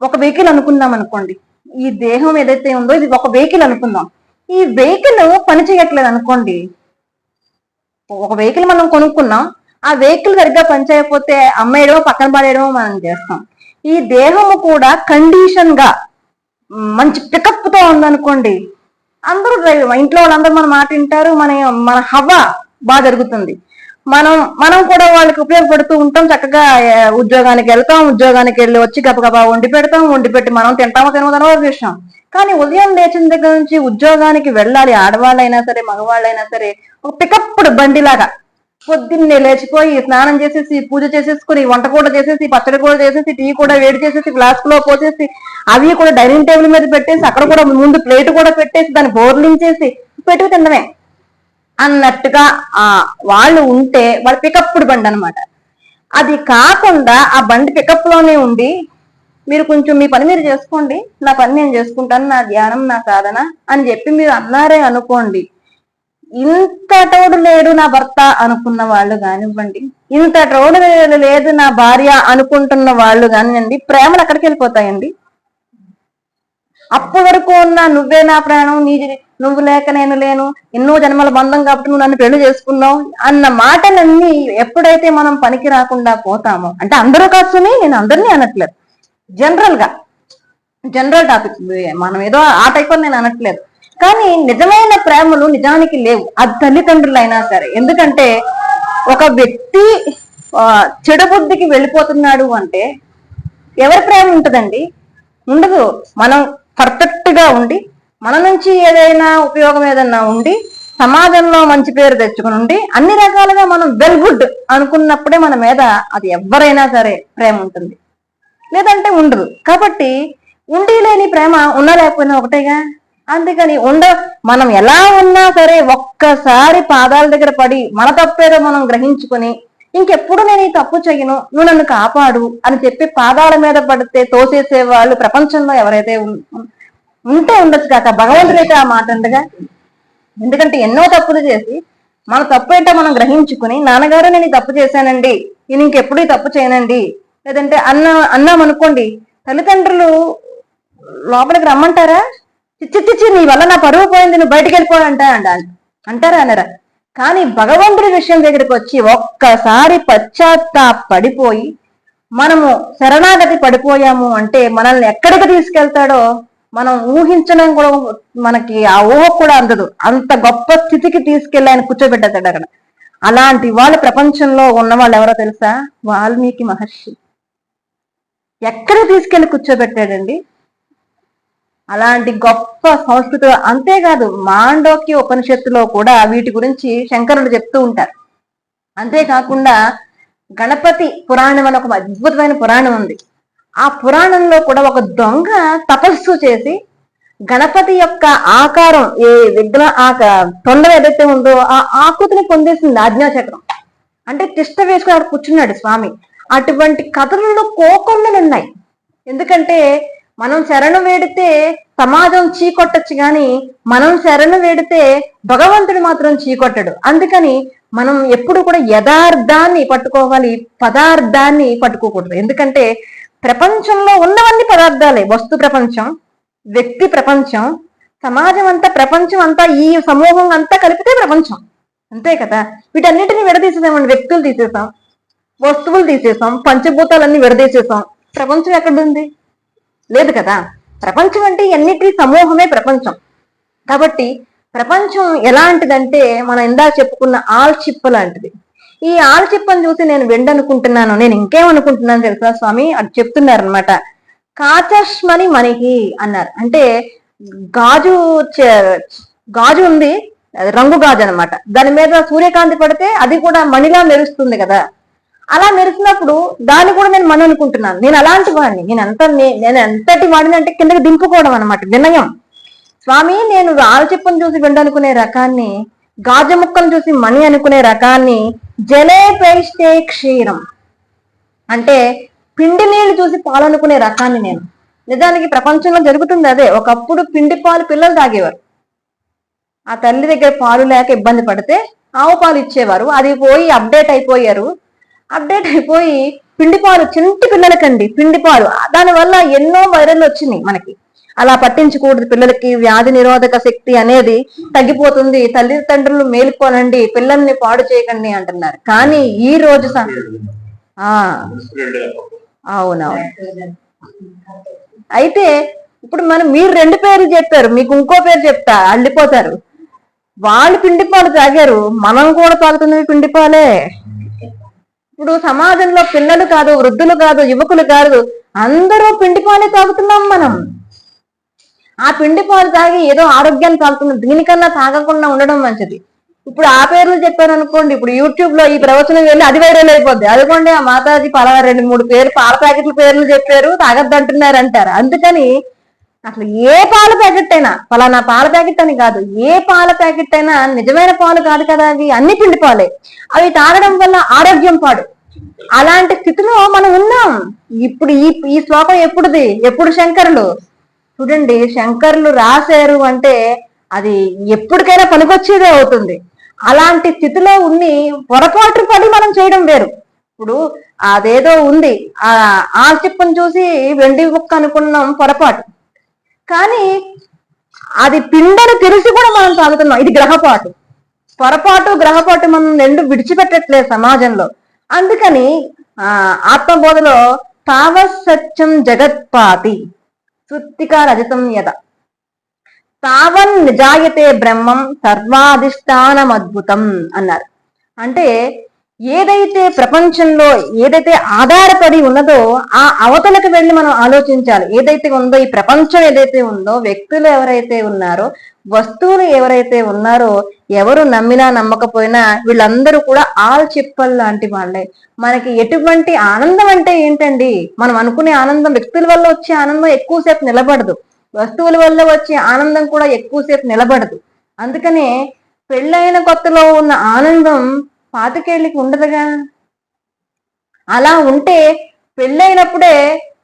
ఒక వెహికల్ అనుకున్నాం అనుకోండి, ఈ దేహం ఏదైతే ఉందో ఇది ఒక వెహికల్ అనుకుందాం. ఈ వెహికల్ పని చేయట్లేదు అనుకోండి, ఒక వెహికల్ మనం కొనుక్కున్నాం, ఆ వెహికల్ సరిగ్గా పనిచేయకపోతే అమ్మేయడమో పక్కన పడేయడమో మనం చేస్తాం. ఈ దేహము కూడా కండిషన్ గా మంచి పికప్ తో ఉందనుకోండి, అందరూ ఇంట్లో వాళ్ళందరూ మన మాట వింటారు, మన హవా బాగా జరుగుతుంది. మనం కూడా వాళ్ళకి ఉపయోగపడుతూ ఉంటాం. చక్కగా ఉద్యోగానికి వెళ్తాం, ఉద్యోగానికి వెళ్ళి వచ్చి గబగబా వండి పెడతాం, వండి పెట్టి మనం తింటామో తినమో విషయం. కానీ ఉదయం లేచిన దగ్గర నుంచి ఉద్యోగానికి వెళ్ళాలి, ఆడవాళ్ళైనా సరే మగవాళ్ళైనా సరే, ఒక పికప్పుడు బండిలాగా పొద్దున్నే లేచిపోయి స్నానం చేసేసి పూజ చేసేసుకుని వంట కూడా చేసేసి పచ్చడి కూడా చేసేసి టీ కూడా వేడి చేసేసి ఫ్లాస్క్ లో పోసేసి అవి కూడా డైనింగ్ టేబుల్ మీద పెట్టేసి అక్కడ కూడా ముందు ప్లేట్ కూడా పెట్టేసి దాన్ని బోర్లించేసి పెట్టుకు తినడమే అన్నట్టుగా వాళ్ళు ఉంటే వాళ్ళ పికప్పుడు బండి అనమాట. అది కాకుండా ఆ బండి పికప్ లోనే ఉండి మీరు కొంచెం మీ పని మీరు చేసుకోండి, నా పని నేను చేసుకుంటాను, నా ధ్యానం నా సాధన అని చెప్పి మీరు అన్నారే అనుకోండి, ఇంత తోడు లేడు నా భర్త అనుకున్న వాళ్ళు కానివ్వండి, ఇంత తోడు లేదు నా భార్య అనుకుంటున్న వాళ్ళు కానివ్వండి, ప్రేమలు అక్కడికి వెళ్ళిపోతాయండి. అప్పటి వరకు ఉన్న నువ్వే నా ప్రాణం, నువ్వు లేక నేను లేను, ఎన్నో జన్మల బంధం కాబట్టి నువ్వు నన్ను పెళ్లి చేసుకున్నావు అన్న మాటలన్నీ ఎప్పుడైతే మనం పనికి రాకుండా పోతామో, అంటే అందరూ కాసుని నేను అందరినీ అనట్లేదు, జనరల్ టాపిక్, మనం ఏదో ఆ టైప్ అని నేను అనట్లేదు. కానీ నిజమైన ప్రేమలు నిజానికి లేవు, అది తల్లిదండ్రులైనా సరే. ఎందుకంటే ఒక వ్యక్తి చెడు బుద్ధికి వెళ్ళిపోతున్నాడు అంటే ఎవరి ప్రేమ ఉంటుందండి? ఉండదు. మనం పర్ఫెక్ట్ గా ఉండి మన నుంచి ఏదైనా ఉపయోగం ఏదైనా ఉండి సమాజంలో మంచి పేరు తెచ్చుకుని ఉండి అన్ని రకాలుగా మనం వెల్ గుడ్ అనుకున్నప్పుడే మన మీద అది ఎవరైనా సరే ప్రేమ ఉంటుంది, లేదంటే ఉండదు. కాబట్టి ఉండి లేని ప్రేమ ఉన్నా లేకపోయినా ఒకటేగా. అందుకని మనం ఎలా ఉన్నా సరే ఒక్కసారి పాదాల దగ్గర పడి మన తప్పేదో మనం గ్రహించుకొని ఇంకెప్పుడు నేను ఈ తప్పు చెయ్యను, నువ్వు నన్ను కాపాడు అని చెప్పి పాదాల మీద పడితే తోసేసే వాళ్ళు ప్రపంచంలో ఎవరైతే ఉంటే ఉండొచ్చు కాక భగవంతుడైతే ఆ మాట ఉండగా. ఎందుకంటే ఎన్నో తప్పులు చేసి మన తప్పు ఏంటో మనం గ్రహించుకుని, నాన్నగారు నేను ఈ తప్పు చేశానండి, నేను ఇంకెప్పుడు ఈ తప్పు చేయనండి, లేదంటే అన్నామనుకోండి, తల్లిదండ్రులు లోపలికి రమ్మంటారా? చిచ్చి నీ వల్ల నా పరువు పోయింది, నువ్వు బయటికి అంటారా అనరా? కానీ భగవంతుడి విషయం దగ్గరికి వచ్చి ఒక్కసారి పశ్చాత్తాపడిపోయి మనము శరణాగతి పడిపోయాము అంటే మనల్ని ఎక్కడికి తీసుకెళ్తాడో మనం ఊహించడం కూడా మనకి ఆ ఊహ కూడా అందదు. అంత గొప్ప స్థితికి తీసుకెళ్ళి ఆయన కూర్చోబెట్టేస్తాడు అక్కడ. అలాంటి వాళ్ళు ప్రపంచంలో ఉన్న వాళ్ళు ఎవరో తెలుసా? వాల్మీకి మహర్షి. ఎక్కడ తీసుకెళ్లి కూర్చోబెట్టాడండి? అలాంటి గొప్ప సంస్కృతి. అంతేకాదు, మాండోక్య ఉపనిషత్తులో కూడా వీటి గురించి శంకరులు చెప్తూ ఉంటారు. అంతేకాకుండా గణపతి పురాణం అని ఒక అద్భుతమైన పురాణం ఉంది. ఆ పురాణంలో కూడా ఒక దొంగ తపస్సు చేసి గణపతి యొక్క ఆకారం, ఏ తొండర ఏదైతే ఉందో ఆ ఆకృతిని పొందేసింది ఆజ్ఞాచక్రం. అంటే తిష్ట వేసుకుని అక్కడ కూర్చున్నాడు స్వామి. అటువంటి కథలలో కోకొల్లలు ఉన్నాయి. ఎందుకంటే మనం శరణు వేడితే సమాజం చీకొట్టచ్చు, కానీ మనం శరణు వేడితే భగవంతుడు మాత్రం చీకొట్టడు. అందుకని మనం ఎప్పుడు కూడా యథార్థాన్ని పట్టుకోవాలి, పదార్థాన్ని పట్టుకోకూడదు. ఎందుకంటే ప్రపంచంలో ఉన్నవన్నీ పదార్థాలే. వస్తు ప్రపంచం, వ్యక్తి ప్రపంచం, సమాజం అంతా, ప్రపంచం అంతా, ఈ సమూహం అంతా కలిపితే ప్రపంచం. అంతే కదా. వీటన్నిటిని విడదీసేసామండి. వ్యక్తులు తీసేసాం, వస్తువులు తీసేసాం, పంచభూతాలన్నీ విడదీసేసాం. ప్రపంచం ఎక్కడుంది? లేదు కదా. ప్రపంచం అంటే అన్నిటి సమూహమే ప్రపంచం. కాబట్టి ప్రపంచం ఎలాంటిదంటే మనం ఇందాక చెప్పుకున్న ఆల్చిప్ప లాంటిది. ఈ ఆల్చిప్పని చూసి నేను వెండనుకుంటున్నాను, నేను ఇంకేమనుకుంటున్నాను తెలుసా స్వామి? అది చెప్తున్నారు అనమాట. కాచష్మని మణికి అన్నారు. అంటే గాజు ఉంది, రంగు గాజు అనమాట. దాని మీద సూర్యకాంతి పడితే అది కూడా మణిలా మెరుస్తుంది కదా. అలా మెరిసినప్పుడు దాన్ని కూడా నేను మణి అనుకుంటున్నాను. నేను అలాంటి వాడిని. నేను ఎంతటి వాడిని అంటే కిందకి దింపుకోవడం అనమాట, వినయం. స్వామి, నేను ఆల్చిప్పను చూసి వెండనుకునే రకాన్ని, గాజు ముక్కను చూసి మణి అనుకునే రకాన్ని, జలే పేస్తే క్షీరం అంటే పిండి నీళ్లు చూసి పాలు అనుకునే రకాన్ని నేను. నిజానికి ప్రపంచంలో జరుగుతుంది అదే. ఒకప్పుడు పిండి పాలు పిల్లలు తాగేవారు. ఆ తల్లి దగ్గర పాలు లేక ఇబ్బంది పడితే ఆవు పాలు ఇచ్చేవారు. అది పోయి అప్డేట్ అయిపోయి పిండి పాలు, చింటి పిల్లలకండి పిండి పాలు. దానివల్ల ఎన్నో వైరల్ వచ్చినాయి మనకి. అలా పట్టించకూడదు. పిల్లలకి వ్యాధి నిరోధక శక్తి అనేది తగ్గిపోతుంది. తల్లిదండ్రులు మేలుకోనండి, పిల్లల్ని పాడు చేయకండి అంటున్నారు. కానీ ఈ రోజు అవునవును. అయితే ఇప్పుడు మీరు 2 పేర్లు చెప్పారు, మీకు ఇంకో పేరు చెప్తా, అల్లిపోతారు. వాళ్ళు పిండి పాలు తాగారు, మనం కూడా తాగుతున్నవి పిండి పాలే. ఇప్పుడు సమాజంలో పిల్లలు కాదు, వృద్ధులు కాదు, యువకులు కాదు, అందరూ పిండి పాలే తాగుతున్నాం మనం. ఆ పిండి పాలు తాగి ఏదో ఆరోగ్యాన్ని తాగుతున్నాం. దీనికన్నా తాగకుండా ఉండడం మంచిది. ఇప్పుడు ఆ పేర్లు చెప్పారు అనుకోండి, ఇప్పుడు యూట్యూబ్ లో ఈ ప్రవచనం వెళ్ళి అది వైరల్ అయిపోద్ది. అదిగోండి ఆ మాతాజీ పలానా 2-3 పేరు పాల ప్యాకెట్ల పేర్లు చెప్పారు, తాగద్దంటున్నారు అంటారు. అందుకని అసలు ఏ పాల ప్యాకెట్ అయినా, పలానా పాల ప్యాకెట్ అని కాదు, ఏ పాల ప్యాకెట్ అయినా నిజమైన పాలు కాదు కదా, అవి అన్ని పిండి పాలే. అవి తాగడం వల్ల ఆరోగ్యం పాడు. అలాంటి స్థితిలో మనం ఉన్నాం. ఇప్పుడు ఈ శ్లోకం ఎప్పుడు శంకరులు చూడండి, శంకరులు రాశారు అంటే అది ఎప్పటికైనా పనికొచ్చేదే అవుతుంది. అలాంటి స్థితిలో ఉండి పొరపాటు పడి మనం చేయడం వేరు. ఇప్పుడు అదేదో ఉంది, ఆ ఆల్చిప్పను చూసి వెండి ముక్క అనుకున్నాం, పొరపాటు. కానీ అది పిండని తెలిసి కూడా మనం తాగుతున్నాం. ఇది గ్రహపాటు. గ్రహపాటు మనం 2 విడిచిపెట్టట్లేదు సమాజంలో. అందుకని ఆత్మబోధలో తావసత్యం జగత్పాతి సుత్తికా రజతం యద తావన్ నిజాయతే బ్రహ్మం సర్వాధిష్టానం అద్భుతం అన్నారు. అంటే ఏదైతే ప్రపంచంలో ఏదైతే ఆధారపడి ఉన్నదో ఆ అవతలకు వెళ్ళి మనం ఆలోచించాలి. ఏదైతే ఉందో, ఈ ప్రపంచం ఏదైతే ఉందో, వ్యక్తులు ఎవరైతే ఉన్నారో, వస్తువులు ఎవరైతే ఉన్నారో, ఎవరు నమ్మినా నమ్మకపోయినా వీళ్ళందరూ కూడా ఆల్చిప్పల్ లాంటి వాళ్ళే. మనకి ఎటువంటి ఆనందం అంటే ఏంటండి? మనం అనుకునే ఆనందం, వ్యక్తుల వల్ల వచ్చే ఆనందం ఎక్కువసేపు నిలబడదు, వస్తువుల వల్ల వచ్చే ఆనందం కూడా ఎక్కువసేపు నిలబడదు. అందుకనే పెళ్ళైన కొత్తలో ఉన్న ఆనందం 25 ఏళ్ళకి ఉండదుగా. అలా ఉంటే పెళ్ళైనప్పుడే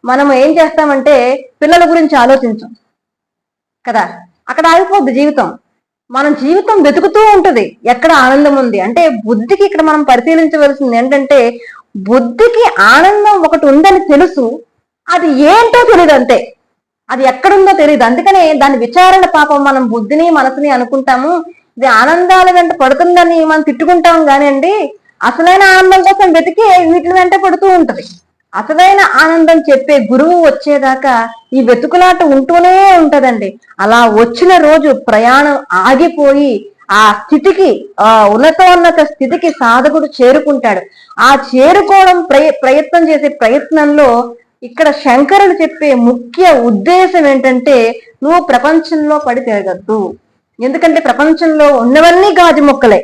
మనం ఏం చేస్తామంటే పిల్లల గురించి ఆలోచించాం కదా, అక్కడ ఆగిపోద్ది జీవితం. మన జీవితం వెతుకుతూ ఉంటది ఎక్కడ ఆనందం ఉంది అంటే. బుద్ధికి ఇక్కడ మనం పరిశీలించవలసింది ఏంటంటే, బుద్ధికి ఆనందం ఒకటి ఉందని తెలుసు, అది ఏంటో తెలియదు అంతే. అది ఎక్కడుందో తెలియదు. అందుకనే దాని విచారణ పాపం మనం బుద్ధిని మనసుని అనుకుంటాము. ఇది ఆనందాల వెంట పడుతుందని మనం తిట్టుకుంటాం కానివ్వండి, అసలైన ఆనందం కోసం వెతికి వీటి వెంట పడుతూ ఉంటది. అసలైన ఆనందం చెప్పే గురువు వచ్చేదాకా ఈ వెతుకులాట ఉంటూనే ఉంటదండి. అలా వచ్చిన రోజు ప్రయాణం ఆగిపోయి ఆ స్థితికి, ఆ ఉన్నతోన్నత స్థితికి సాధకుడు చేరుకుంటాడు. ఆ చేరుకోవడం ప్రయత్నం చేసే ప్రయత్నంలో ఇక్కడ శంకరుడు చెప్పే ముఖ్య ఉద్దేశం ఏంటంటే, నువ్వు ప్రపంచంలో పడి తిరగద్దు. ఎందుకంటే ప్రపంచంలో ఉన్నవన్నీ గాజు మొక్కలే,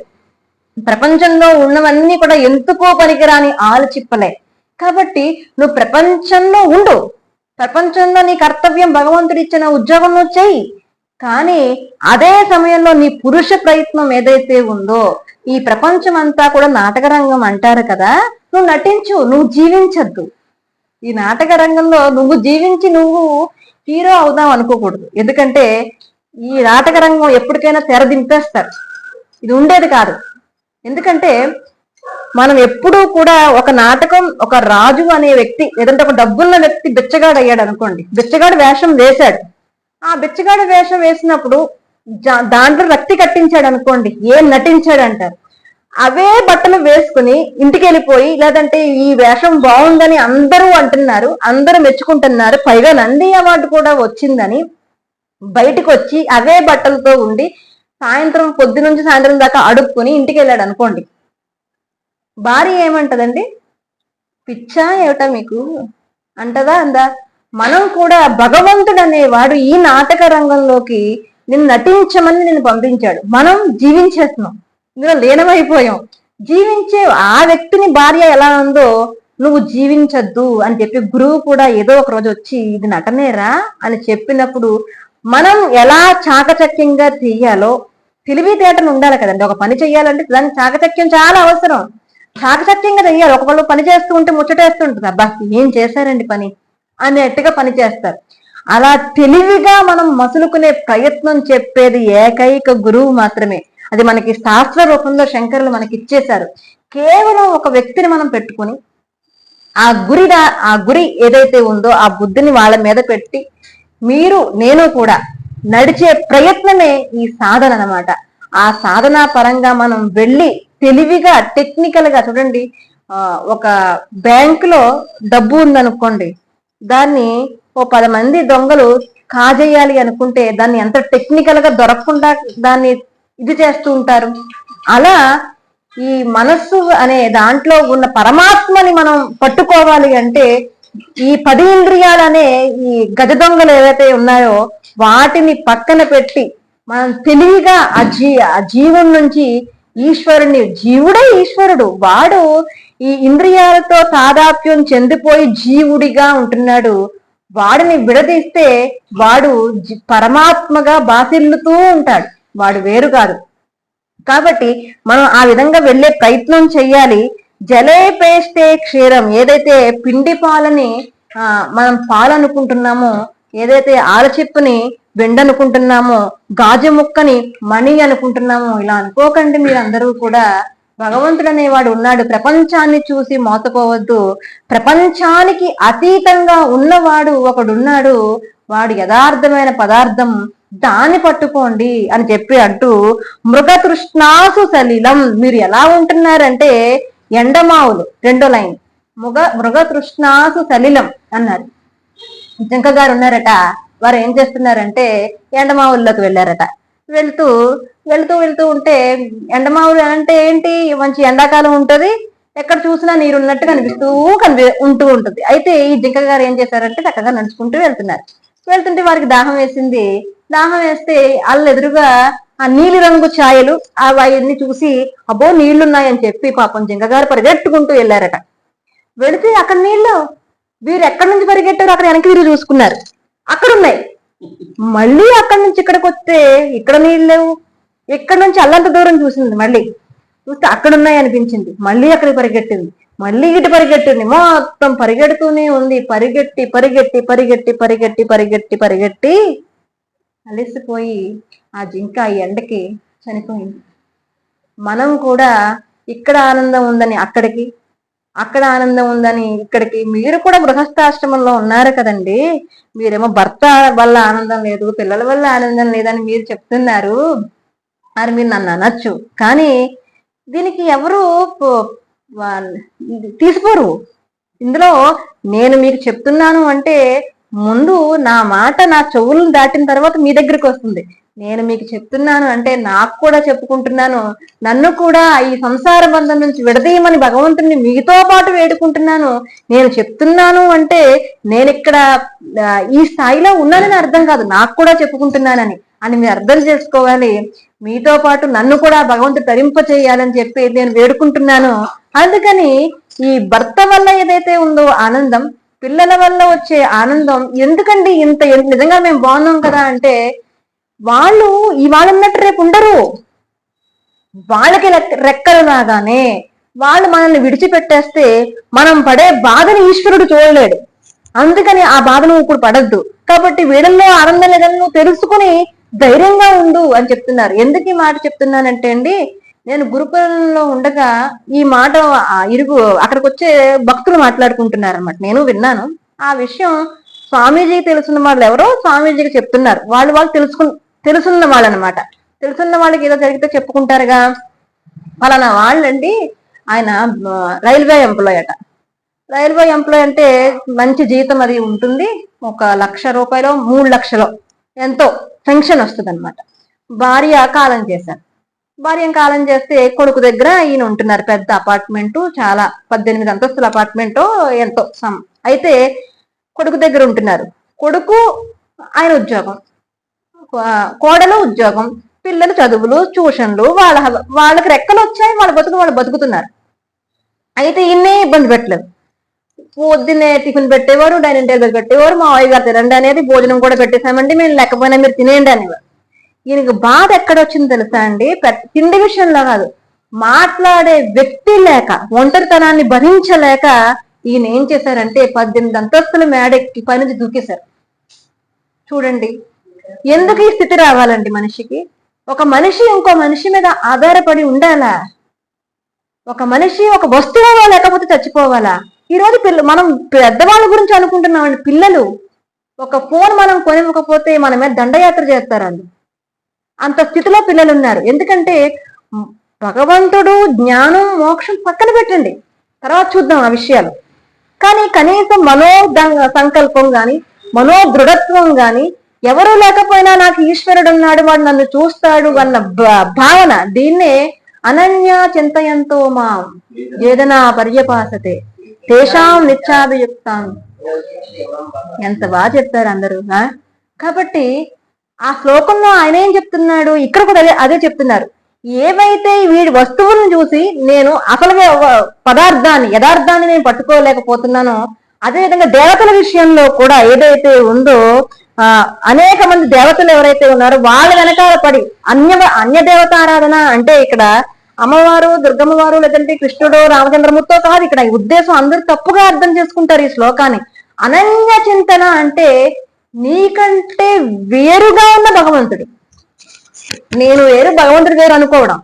ప్రపంచంలో ఉన్నవన్నీ కూడా ఎందుకో పనికిరాని ఆలుచిప్పలే. కాబట్టి నువ్వు ప్రపంచంలో ఉండు, ప్రపంచంలో నీ కర్తవ్యం భగవంతుడు ఇచ్చిన ఉద్యోగం నువ్వు చెయ్యి. కానీ అదే సమయంలో నీ పురుష ప్రయత్నం ఏదైతే ఉందో, ఈ ప్రపంచం అంతా కూడా నాటక రంగం అంటారు కదా, నువ్వు నటించు, నువ్వు జీవించద్దు. ఈ నాటక రంగంలో నువ్వు జీవించి నువ్వు హీరో అవుదాం అనుకోకూడదు. ఎందుకంటే ఈ నాటక రంగం ఎప్పటికైనా తెర దింపేస్తారు, ఇది ఉండేది కాదు. ఎందుకంటే మనం ఎప్పుడూ కూడా ఒక నాటకం, ఒక రాజు అనే వ్యక్తి లేదంటే ఒక డబ్బున్న వ్యక్తి బిచ్చగాడు అయ్యాడు అనుకోండి, బిచ్చగాడు వేషం వేశాడు. ఆ బిచ్చగాడు వేషం వేసినప్పుడు దాంట్లో రక్తి కట్టించాడు అనుకోండి, ఏం నటించాడు అంటారు. అవే బట్టలు వేసుకుని ఇంటికి వెళ్ళిపోయి, లేదంటే ఈ వేషం బాగుందని అందరూ అంటున్నారు, అందరూ మెచ్చుకుంటున్నారు, పైగా నంది అవార్డు కూడా వచ్చిందని బయటకు వచ్చి అవే బట్టలతో ఉండి సాయంత్రం పొద్దు నుంచి సాయంత్రం దాకా అడుక్కుని ఇంటికి వెళ్ళాడు అనుకోండి, భార్య ఏమంటదండి? పిచ్చా ఏమిటా మీకు అంటదా అందా? మనం కూడా భగవంతుడు అనేవాడు ఈ నాటక రంగంలోకి నిన్ను నటించమని నిన్ను పంపించాడు. మనం జీవించేస్తున్నాం, ఇందులో లీనమైపోయాం. జీవించే ఆ వ్యక్తిని భార్య ఎలా ఉందో నువ్వు జీవించద్దు అని చెప్పి గురువు కూడా ఏదో ఒక రోజు వచ్చి ఇది నటనేరా అని చెప్పినప్పుడు మనం ఎలా చాకచక్యంగా చెయ్యాలో తెలివితేటలు ఉండాలి కదండి. ఒక పని చెయ్యాలంటే దానికి చాకచక్యం చాలా అవసరం. చాకచక్యంగా చెయ్యాలి. ఒకళ్ళు పని చేస్తూ ఉంటే ముచ్చటేస్తుంటుంది, అబ్బా ఏం చేశారండి పని అనేట్టుగా పని చేస్తారు. అలా తెలివిగా మనం మసులుకునే ప్రయత్నం చెప్పేది ఏకైక గురువు మాత్రమే. అది మనకి శాస్త్ర రూపంలో శంకరులు మనకి ఇచ్చేశారు. కేవలం ఒక వ్యక్తిని మనం పెట్టుకుని ఆ గురి ఏదైతే ఉందో ఆ బుద్ధిని వాళ్ళ మీద పెట్టి మీరు నేను కూడా నడిచే ప్రయత్నమే ఈ సాధన అన్నమాట. ఆ సాధన పరంగా మనం వెళ్ళి తెలివిగా టెక్నికల్ గా చూడండి, ఒక బ్యాంకులో డబ్బు ఉందనుకోండి, దాన్ని ఓ 10 మంది దొంగలు కాజేయాలి అనుకుంటే దాన్ని ఎంత టెక్నికల్ గా దొరకకుండా దాన్ని ఇది చేస్తూ ఉంటారు. అలా ఈ మనస్సు అనే దాంట్లో ఉన్న పరమాత్మని మనం పట్టుకోవాలి అంటే ఈ 10 ఇంద్రియాలనే ఈ గజ దొంగలు ఏవైతే ఉన్నాయో వాటిని పక్కన పెట్టి మనం తెలివిగా ఆ జీవుడి నుంచి ఈశ్వరుని, జీవుడే ఈశ్వరుడు, వాడు ఈ ఇంద్రియాలతో తాదాప్యం చెందిపోయి జీవుడిగా ఉంటున్నాడు. వాడిని విడదీస్తే వాడు పరమాత్మగా బాసిల్లుతూ ఉంటాడు, వాడు వేరు కాదు. కాబట్టి మనం ఆ విధంగా వెళ్ళే ప్రయత్నం చెయ్యాలి. జలేపేస్తే క్షీరం, ఏదైతే పిండి పాలని మనం పాలనుకుంటున్నామో, ఏదైతే ఆలచిప్పుని వెండనుకుంటున్నామో, గాజు ముక్కని మణి అనుకుంటున్నామో, ఇలా అనుకోకండి. మీరందరూ కూడా భగవంతుడు అనేవాడు ఉన్నాడు. ప్రపంచాన్ని చూసి మోసపోవద్దు. ప్రపంచానికి అతీతంగా ఉన్నవాడు ఒకడున్నాడు, వాడు యథార్థమైన పదార్థం, దాన్ని పట్టుకోండి అని చెప్పి అంటూ మృగతృష్ణాసు సలిలం. మీరు ఎలా ఉంటున్నారంటే ఎండమావులు, రెండో లైన్, మృగతృష్ణాసు సలిలం అన్నారు. జంక గారు ఉన్నారట, వారు ఏం చేస్తున్నారంటే ఎండమావుల్లోకి వెళ్ళారట. వెళ్తూ వెళ్తూ వెళ్తూ ఉంటే, ఎండమావులు అంటే ఏంటి, మంచి ఎండాకాలం ఉంటది, ఎక్కడ చూసినా నీరు ఉన్నట్టు ఉంటూ ఉంటుంది. అయితే ఈ జింక గారు ఏం చేశారంటే చక్కగా నడుచుకుంటూ వెళ్తుంటే వారికి దాహం వేసింది. దాహం వేస్తే వాళ్ళు ఎదురుగా ఆ నీలి రంగు ఛాయలు అవన్నీ చూసి అబ్బో నీళ్లున్నాయని చెప్పి పాపం జింక గారు పరిగెట్టుకుంటూ వెళ్ళారట. వెళితే అక్కడ నీళ్లు, వీరు ఎక్కడి నుంచి పరిగెట్టారు అక్కడ వెనక్కి తిరిగి చూసుకున్నారు, అక్కడ ఉన్నాయి. మళ్ళీ అక్కడి నుంచి ఇక్కడికి వస్తే ఇక్కడ నీళ్ళు లేవు. ఇక్కడ నుంచి అల్లంత దూరం చూసింది, మళ్ళీ చూస్తే అక్కడ ఉన్నాయి అనిపించింది, మళ్ళీ అక్కడికి పరిగెట్టింది, మళ్ళీ ఇటు పరిగెట్టింది, మొత్తం పరిగెడుతూనే ఉంది. పరిగెట్టి పరిగెట్టి పరిగెట్టి పరిగెట్టి పరిగెట్టి పరిగెట్టి అలసిపోయి ఆ జింక ఈ ఎండకి చనిపోయింది. మనం కూడా ఇక్కడ ఆనందం ఉందని అక్కడికి, అక్కడ ఆనందం ఉందని ఇక్కడికి. మీరు కూడా గృహస్థాశ్రమంలో ఉన్నారు కదండి, మీరేమో భర్త వల్ల ఆనందం లేదు, పిల్లల వల్ల ఆనందం లేదని మీరు చెప్తున్నారు, మరి మీరు నన్ను అనొచ్చు, కానీ దీనికి ఎవరు తీసిపోరు. ఇందులో నేను మీకు చెప్తున్నాను అంటే ముందు నా మాట నా చెవులను దాటిన తర్వాత మీ దగ్గరికి వస్తుంది. నేను మీకు చెప్తున్నాను అంటే నాకు కూడా చెప్పుకుంటున్నాను, నన్ను కూడా ఈ సంసార బంధం నుంచి విడదీయమని భగవంతుని మీతో పాటు వేడుకుంటున్నాను. నేను చెప్తున్నాను అంటే నేను ఇక్కడ ఈ స్థాయిలో ఉన్నానని అర్థం కాదు, నాకు కూడా చెప్పుకుంటున్నానని అని మీరు అర్థం చేసుకోవాలి. మీతో పాటు నన్ను కూడా భగవంతుడు తరింప చేయాలని చెప్పి నేను వేడుకుంటున్నాను. అందుకని ఈ భర్త వల్ల ఏదైతే ఉందో ఆనందం, పిల్లల వల్ల వచ్చే ఆనందం ఎందుకండి ఇంత, నిజంగా మేము బాగున్నాం కదా అంటే వాళ్ళు ఇవాళ ఉన్నట్టు రేపు ఉండరు. వాళ్ళకి రెక్కలు లాగానే వాళ్ళు మనల్ని విడిచిపెట్టేస్తే మనం పడే బాధని ఈశ్వరుడు చూడలేడు. అందుకని ఆ బాధను ఇప్పుడు పడద్దు. కాబట్టి వీళ్ళల్లో ఆనందం లేదని నువ్వు తెలుసుకుని ధైర్యంగా ఉండు అని చెప్తున్నారు. ఎందుకు ఈ మాట చెప్తున్నానంటే అండి, నేను గురుకులంలో ఉండగా ఈ మాట అక్కడికి వచ్చే భక్తులు మాట్లాడుకుంటున్నారు అనమాట. నేను విన్నాను ఆ విషయం. స్వామీజీకి తెలుసున్న వాళ్ళు ఎవరో స్వామీజీకి చెప్తున్నారు. వాళ్ళు తెలుసున్న వాళ్ళు అనమాట. తెలుసున్న వాళ్ళకి ఏదో జరిగితే చెప్పుకుంటారుగా. పలానా వాళ్ళండి, ఆయన రైల్వే ఎంప్లాయ్ అట. రైల్వే ఎంప్లాయ్ అంటే మంచి జీతం అది ఉంటుంది. 1,00,000 రూపాయలు 3 లక్షలు ఎంతో పెన్షన్ వస్తుంది అనమాట. భార్య కాలం చేశారు. భార్యను కాలం చేస్తే కొడుకు దగ్గర ఈయన ఉంటున్నారు. పెద్ద అపార్ట్మెంటు, చాలా 18 అంతస్తుల అపార్ట్మెంటో ఎంతో అయితే కొడుకు దగ్గర ఉంటున్నారు. కొడుకు ఆయన ఉద్యోగం, కోడలు ఉద్యోగం, పిల్లలు చదువులు, ట్యూషన్లు, వాళ్ళకి రెక్కలు వచ్చాయి, వాళ్ళు బతుకుతున్నారు. అయితే ఈయన్నే ఇబ్బంది పెట్టలేదు. పొద్దున్నే టిఫిన్ పెట్టేవారు, డైనింగ్ టేబుల్ పెట్టేవారు. మా అయ్య గారు తినండి అనేది, భోజనం కూడా పెట్టేశామండి, మేము లేకపోయినా మీరు తినేయండి అనేవారు. ఈయనకి బాధ ఎక్కడొచ్చింది తెలుసా అండి? తిండి విషయంలో కాదు, మాట్లాడే వ్యక్తి లేక, ఒంటరితనాన్ని భరించలేక ఈయన ఏం చేశారంటే 18 అంతస్తుల మేడెక్కి పైనుంచి దూకేశారు. చూడండి, ఎందుకు ఈ స్థితి రావాలండి మనిషికి? ఒక మనిషి ఇంకో మనిషి మీద ఆధారపడి ఉండాలా? ఒక మనిషి ఒక వస్తువు లేకపోతే చచ్చిపోవాలా? ఈరోజు మనం పెద్దవాళ్ళ గురించి అనుకుంటున్నామండి. పిల్లలు ఒక ఫోన్ మనం కొనివ్వకపోతే మన మీద దండయాత్ర చేస్తారు. అంత స్థితిలో పిల్లలు ఉన్నారు. ఎందుకంటే భగవంతుడు, జ్ఞానం, మోక్షం పక్కన పెట్టండి, తర్వాత చూద్దాం ఆ విషయాలు. కానీ కనీసం సంకల్పం గాని, మనోదృఢత్వం గాని, ఎవరు లేకపోయినా నాకు ఈశ్వరుడు ఉన్నాడు, వాడు నన్ను చూస్తాడు అన్న భావన, దీన్నే అనన్య చింతయంతో మా వేదన పర్యపాసతే తేషాం నిత్యాభియుక్తాం. ఎంత బాగా చెప్తారు అందరూ. కాబట్టి ఆ శ్లోకంలో ఆయన ఏం చెప్తున్నాడు, ఇక్కడ కూడా అదే చెప్తున్నారు. ఏవైతే వీడి వస్తువులను చూసి నేను అసలుగా యథార్థాన్ని నేను పట్టుకోలేకపోతున్నానో, అదేవిధంగా దేవతల విషయంలో కూడా ఏదైతే ఉందో, అనేక మంది దేవతలు ఎవరైతే ఉన్నారో వాళ్ళ వెనకాల పడి అన్య దేవతారాధన అంటే ఇక్కడ అమ్మవారు, దుర్గమ్మవారు, లేదంటే కృష్ణుడు, రామచంద్రమూర్తితో కాదు. ఇక్కడ ఉద్దేశం అందరూ తప్పుగా అర్థం చేసుకుంటారు ఈ శ్లోకాన్ని. అనన్య చింతన అంటే నీకంటే వేరుగా ఉన్న భగవంతుడు. నేను వేరు, భగవంతుడు వేరు అనుకోవడం,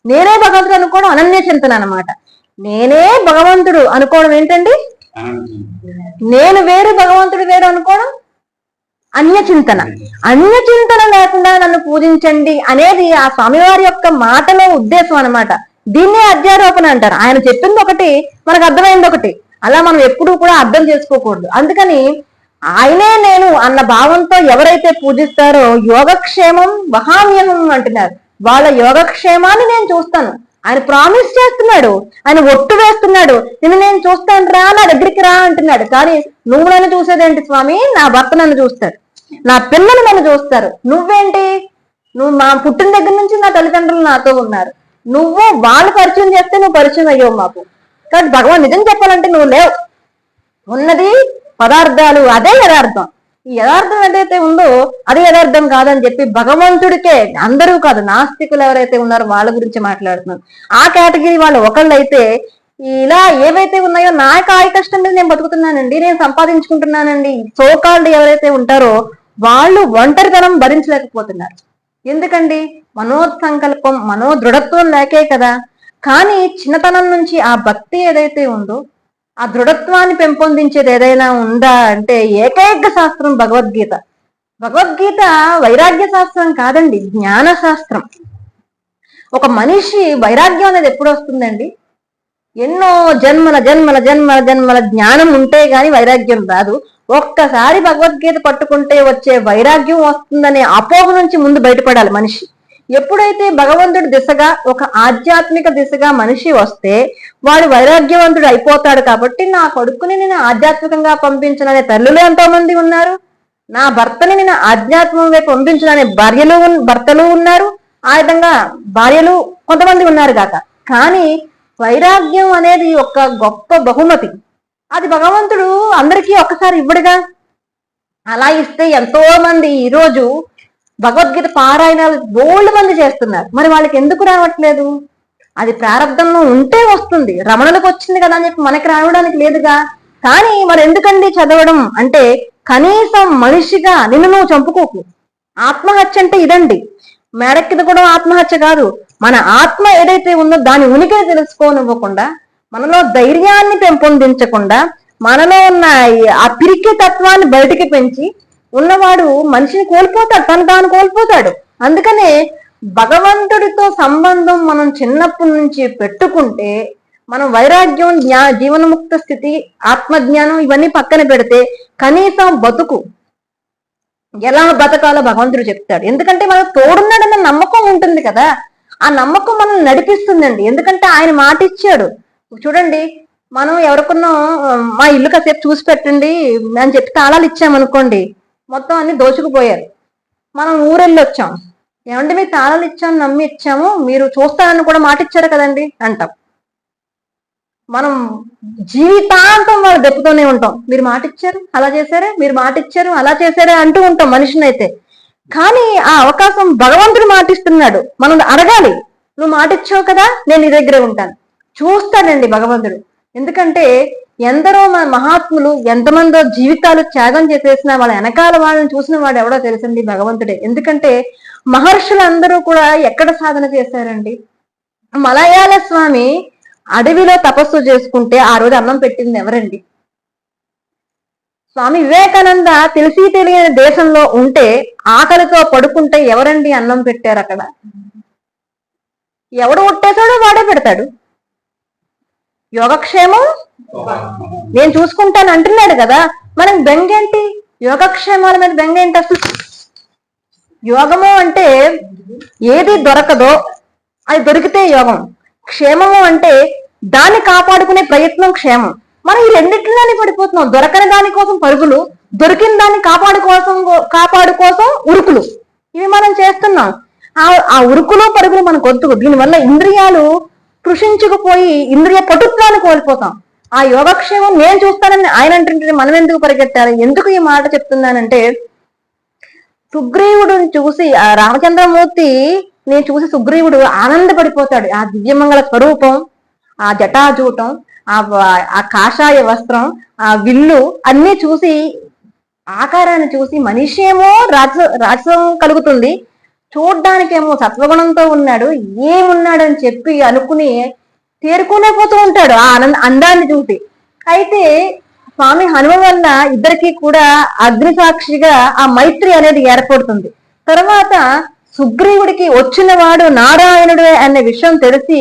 నేనే భగవంతుడు అనుకోవడం అనన్య చింతన అనమాట. నేనే భగవంతుడు అనుకోవడం ఏంటండి? నేను వేరు, భగవంతుడు వేరు అనుకోవడం అన్యచింతన. అన్యచింతన లేకుండా నన్ను పూజించండి అనేది ఆ స్వామివారి యొక్క మాటలో ఉద్దేశం అనమాట. దీన్నే అధ్యారోపణ అంటారు. ఆయన చెప్పింది ఒకటి, మనకు అర్థమైంది ఒకటి. అలా మనం ఎప్పుడూ కూడా అర్థం చేసుకోకూడదు. అందుకని ఆయనే నేను అన్న భావంతో ఎవరైతే పూజిస్తారో యోగక్షేమం వహామ్యహం అంటున్నారు. వాళ్ళ యోగక్షేమాన్ని నేను చూస్తాను. ఆయన ప్రామిస్ చేస్తున్నాడు, ఆయన ఒట్టు వేస్తున్నాడు, నేను చూస్తాను రా, నా దగ్గరికి రా అంటున్నాడు. కానీ నువ్వు నన్ను చూసేదేంటి స్వామి? నా భర్త నన్ను చూస్తాడు, నా పిల్లలు నన్ను చూస్తారు. నువ్వేంటి? నువ్వు మా పుట్టిన దగ్గర నుంచి నా తల్లిదండ్రులు నాతో ఉన్నారు. నువ్వు వాళ్ళు పరిచయం చేస్తే నువ్వు పరిచయం అయ్యావు మాకు. కాబట్టి భగవాన్ నిజం చెప్పాలంటే నువ్వు లేవు. ఉన్నది పదార్థాలు, అదే యథార్థం. ఈ యథార్థం ఏదైతే ఉందో అది యథార్థం కాదని చెప్పి భగవంతుడికే, అందరూ కాదు, నాస్తికులు ఎవరైతే ఉన్నారో వాళ్ళ గురించి మాట్లాడుతున్నాను. ఆ కేటగిరీ వాళ్ళు ఒకళ్ళైతే ఇలా ఏవైతే ఉన్నాయో నా కాయ కష్టం మీద నేను బతుకుతున్నానండి, నేను సంపాదించుకుంటున్నానండి, సోకాల్డ్ ఎవరైతే ఉంటారో వాళ్ళు ఒంటరితనం భరించలేకపోతున్నారు. ఎందుకండి? మనోసంకల్పం, మనోదృఢత్వం లేకే కదా. కానీ చిన్నతనం నుంచి ఆ భక్తి ఏదైతే ఉందో, ఆ దృఢత్వాన్ని పెంపొందించేది ఏదైనా ఉందా అంటే ఏకైక శాస్త్రం భగవద్గీత. భగవద్గీత వైరాగ్య శాస్త్రం కాదండి, జ్ఞాన శాస్త్రం. ఒక మనిషి వైరాగ్యం అనేది ఎప్పుడు వస్తుందండి? ఎన్నో జన్మల జన్మల జన్మల జన్మల జ్ఞానం ఉంటే గాని వైరాగ్యం రాదు. ఒక్కసారి భగవద్గీత పట్టుకుంటే వచ్చే వైరాగ్యం వస్తుందనే అపోహ నుంచి ముందు బయటపడాలి మనిషి. ఎప్పుడైతే భగవంతుడి దిశగా ఒక ఆధ్యాత్మిక దిశగా మనిషి వస్తే వాడు వైరాగ్యవంతుడు అయిపోతాడు. కాబట్టి నా కొడుకుని నేను ఆధ్యాత్మికంగా పంపించాలనే తల్లులు ఎంతో మంది ఉన్నారు, నా భర్తని నేను ఆధ్యాత్మం వైపు పంపించాలనే భర్తలు ఉన్నారు, ఆ విధంగా భార్యలు కొంతమంది ఉన్నారు కాక. కానీ వైరాగ్యం అనేది ఒక గొప్ప బహుమతి. అది భగవంతుడు అందరికీ ఒక్కసారి ఇవ్వడుగా. అలా ఇస్తే ఎంతో మంది ఈరోజు భగవద్గీత పారాయణాలు బోల్డ్ మంది చేస్తున్నారు. మరి వాళ్ళకి ఎందుకు రావట్లేదు? అది ప్రారంధంలో ఉంటే వస్తుంది. రమణులకు వచ్చింది కదా అని చెప్పి మనకి రావడానికి లేదుగా. కానీ మరి ఎందుకండి చదవడం అంటే, కనీసం మనిషిగా నిన్ను నువ్వు చంపుకోకు. ఆత్మహత్య అంటే ఇదండి. మేడక్కిది కూడా ఆత్మహత్య కాదు. మన ఆత్మ ఏదైతే ఉందో దాని ఉనికిని తెలుసుకోనివ్వకుండా, మనలో ధైర్యాన్ని పెంపొందించకుండా, మనలో ఉన్న ఆ పిరికి తత్వాన్ని బయటికి పెంచి ఉన్నవాడు మనిషిని కోల్పోతాడు, తను తాను కోల్పోతాడు. అందుకనే భగవంతుడితో సంబంధం మనం చిన్నప్పటి నుంచి పెట్టుకుంటే, మనం వైరాగ్యం, జీవనముక్త స్థితి, ఆత్మజ్ఞానం ఇవన్నీ పక్కన పెడితే కనీసం బతుకు ఎలా బతకాలో భగవంతుడు చెప్తాడు. ఎందుకంటే మనకు తోడున్నాడన్న నమ్మకం ఉంటుంది కదా. ఆ నమ్మకం మనల్ని నడిపిస్తుందండి. ఎందుకంటే ఆయన మాట ఇచ్చాడు. చూడండి, మనం ఎవరికన్నా మా ఇల్లు కాసేపు చూసి పెట్టండి అని చెప్పి తాళాలు ఇచ్చామనుకోండి, మొత్తం అన్ని దోచుకుపోయారు. మనం ఊరెళ్ళి వచ్చాం, ఏమంటే మీకు తాళాలు ఇచ్చాము, నమ్మి ఇచ్చాము, మీరు చూస్తారని కూడా మాట ఇచ్చారు కదండి అంటాం. మనం జీవితాంతం వాళ్ళు దెప్పుతూనే ఉంటాం. మీరు మాట ఇచ్చారు, అలా చేశారే, మీరు మాట ఇచ్చారు, అలా చేశారే అంటూ ఉంటాం మనిషిని అయితే. కానీ ఆ అవకాశం భగవంతుడు మాటిస్తున్నాడు. మనం అడగాలి, నువ్వు మాట ఇచ్చావు కదా, నేను నీ దగ్గరే ఉంటాను. చూస్తాడండి భగవంతుడు. ఎందుకంటే ఎందరో మన మహాత్ములు ఎంతమందో జీవితాలు త్యాగం చేసేసిన వాళ్ళ వెనకాల వాళ్ళని చూసిన వాడు ఎవడో తెలుసండి, భగవంతుడే. ఎందుకంటే మహర్షులందరూ కూడా ఎక్కడ సాధన చేశారండి? మలయాళ స్వామి అడవిలో తపస్సు చేసుకుంటే ఆ రోజు అన్నం పెట్టింది ఎవరండి? స్వామి వివేకానంద తెలిసి తెలియని దేశంలో ఉంటే ఆకలితో పడుకుంటే ఎవరండి అన్నం పెట్టారు అక్కడ? ఎవడు ఉట్టేశాడో వాడే పెడతాడు. యోగక్షేమం నేను చూసుకుంటాను అంటున్నాడు కదా. మనం బెంగేంటి? యోగక్షేమాల మీద బెంగేంటి అసలు? యోగము అంటే ఏది దొరకదో అది దొరికితే యోగం. క్షేమము అంటే దాన్ని కాపాడుకునే ప్రయత్నం క్షేమం. మనం ఈ రెండింటిలోనే పడిపోతున్నాం. దొరకని దానికోసం పరుగులు, దొరికిన దాన్ని కాపాడుకోసం ఉరుకులు. ఇవి మనం చేస్తున్నాం. ఆ ఉరుకులు పరుగులు మనకు వద్దు. దీనివల్ల ఇంద్రియాలు కృషించుకుపోయి ఇంద్రియ పటుత్వాన్ని కోల్పోతాం. ఆ యోగక్షేమం నేను చూస్తానని ఆయన అంటుంటే మనం ఎందుకు పరిగెట్టాలి? ఎందుకు ఈ మాట చెప్తున్నానంటే, సుగ్రీవుడిని చూసి ఆ రామచంద్రమూర్తి నేను చూసి సుగ్రీవుడు ఆనందపడిపోతాడు. ఆ దివ్యమంగళ స్వరూపం, ఆ జటాజూటం, ఆ కాషాయ వస్త్రం, ఆ విల్లు అన్ని చూసి, ఆకారాన్ని చూసి మనిషి ఏమో రాజసం కలుగుతుంది, చూడ్డానికేమో సత్వగుణంతో ఉన్నాడు, ఏమున్నాడని చెప్పి అనుకుని తేరుకునే పోతూ ఉంటాడు ఆ అందాన్ని చూసి. అయితే స్వామి హనుమ వల్ల ఇద్దరికి కూడా అగ్ని సాక్షిగా ఆ మైత్రి అనేది ఏర్పడుతుంది. తర్వాత సుగ్రీవుడికి వచ్చిన వాడు నారాయణుడు అనే విషయం తెలిసి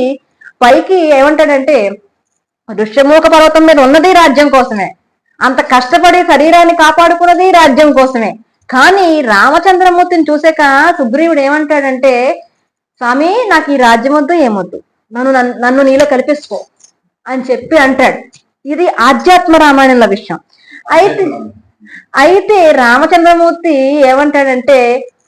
పైకి ఏమంటాడంటే, ఋష్యమూక పర్వతం మీద ఉన్నది రాజ్యం కోసమే, అంత కష్టపడి శరీరాన్ని కాపాడుకున్నది రాజ్యం కోసమే. కానీ రామచంద్రమూర్తిని చూసాక సుగ్రీవుడు ఏమంటాడంటే, స్వామి నాకు ఈ రాజ్యం వద్దు, ఏమొద్దు, నన్ను నీలో కల్పిసుకో అని చెప్పి అంటాడు. ఇది ఆధ్యాత్మ రామాయణంలో విషయం. అయితే రామచంద్రమూర్తి ఏమంటాడంటే,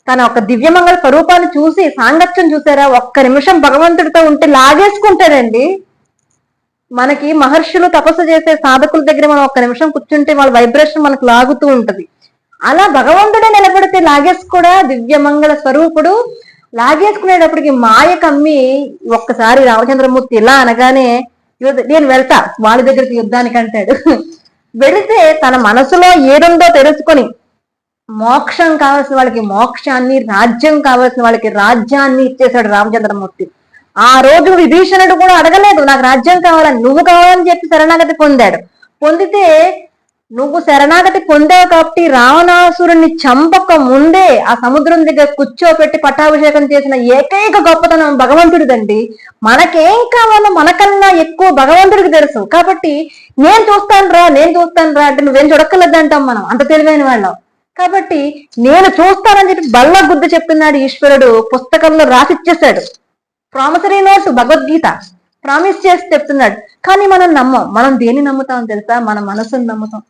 తన ఒక దివ్యమంగళ స్వరూపాన్ని చూసి సాంగత్యం చూసారా, ఒక్క నిమిషం భగవంతుడితో ఉంటే లాగేసుకుంటాడండి. మనకి మహర్షులు తపస్సు చేసే సాధకుల దగ్గర మనం ఒక్క నిమిషం కూర్చుంటే వాళ్ళ వైబ్రేషన్ మనకు లాగుతూ ఉంటది. అలా భగవంతుడే నిలబడితే లాగేసుకోడా దివ్యమంగళ స్వరూపుడు. లాగేసుకునేటప్పటికి మాయ కమ్మి ఒక్కసారి రామచంద్రమూర్తి ఇలా అనగానే, నేను వెళ్తా వాళ్ళ దగ్గరికి యుద్ధానికి అంటాడు. వెళితే తన మనసులో ఏడుందో తెలుసుకొని, మోక్షం కావాల్సిన వాళ్ళకి మోక్షాన్ని, రాజ్యం కావాల్సిన వాళ్ళకి రాజ్యాన్ని ఇచ్చేశాడు రామచంద్రమూర్తి. ఆ రోజు విభీషణుడు కూడా అడగలేదు నాకు రాజ్యం కావాలని, నువ్వు కావాలని చెప్పి శరణాగతి పొందాడు. పొందితే నువ్వు శరణాగతి పొందావు కాబట్టి రావణాసురుణ్ణి చంపక ముందే ఆ సముద్రం దగ్గర కూర్చోపెట్టి పట్టాభిషేకం చేసిన ఏకైక గొప్పతనం భగవంతుడిదండి. మనకేం కావాలో మనకన్నా ఎక్కువ భగవంతుడికి తెలుసు. కాబట్టి నేను చూస్తాను రా అంటే నువ్వేం చూడక్కర్లేదంటాం మనం, అంత తెలివైన వాళ్ళం. కాబట్టి నేను చూస్తానని చెప్పి బల్ల గుద్ద చెప్తున్నాడు ఈశ్వరుడు. పుస్తకంలో రాసిచ్చేశాడు, ప్రామిసరీ నోట్ భగవద్గీత ప్రామిస్ చేసి చెప్తున్నాడు. కానీ మనం నమ్మం. మనం దేన్ని నమ్ముతాం తెలుసా? మన మనసుని నమ్ముతాం.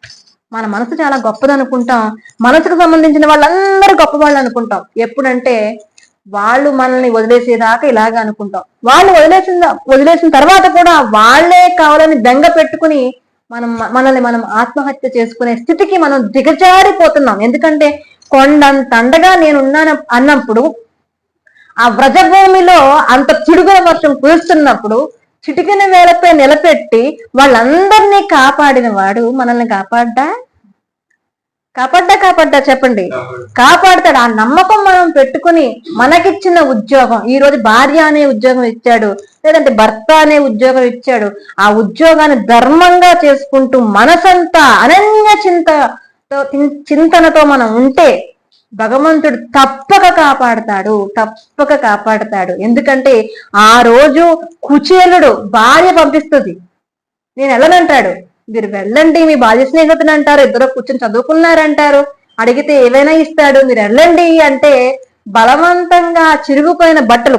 మన మనసు చాలా గొప్పది అనుకుంటాం. మనసుకు సంబంధించిన వాళ్ళందరూ గొప్ప వాళ్ళు అనుకుంటాం. ఎప్పుడంటే వాళ్ళు మనల్ని వదిలేసేదాకా ఇలాగే అనుకుంటాం. వాళ్ళు వదిలేసిన తర్వాత కూడా వాళ్ళే కావాలని బెంగ పెట్టుకుని మనల్ని మనం ఆత్మహత్య చేసుకునే స్థితికి మనం దిగజారిపోతున్నాం. ఎందుకంటే కొండంతండగా నేనున్నాను అన్నప్పుడు, ఆ వ్రజభూమిలో అంత చిడుగుల వర్షం కురుస్తున్నప్పుడు చిటికిన వేలపై నిలబెట్టి వాళ్ళందరినీ కాపాడిన వాడు మనల్ని కాపాడ్డా చెప్పండి? కాపాడతాడు. ఆ నమ్మకం మనం పెట్టుకుని మనకిచ్చిన ఉద్యోగం, ఈ రోజు భార్య అనే ఉద్యోగం ఇచ్చాడు, లేదంటే భర్త అనే ఉద్యోగం ఇచ్చాడు. ఆ ఉద్యోగాన్ని ధర్మంగా చేసుకుంటూ మనసంతా అనన్య చింతనతో మనం ఉంటే భగవంతుడు తప్పక కాపాడతాడు. ఎందుకంటే ఆ రోజు కుచేలుడు భార్య పంపిస్తుంది, నేను వెళ్ళనంటాడు. మీరు వెళ్ళండి, మీ బాల్య స్నేహితులు అంటారు, ఇద్దరు కూర్చొని చదువుకున్నారంటారు, అడిగితే ఏవైనా ఇస్తాడు, మీరు వెళ్ళండి అంటే బలవంతంగా చిరిగిపోయిన బట్టలు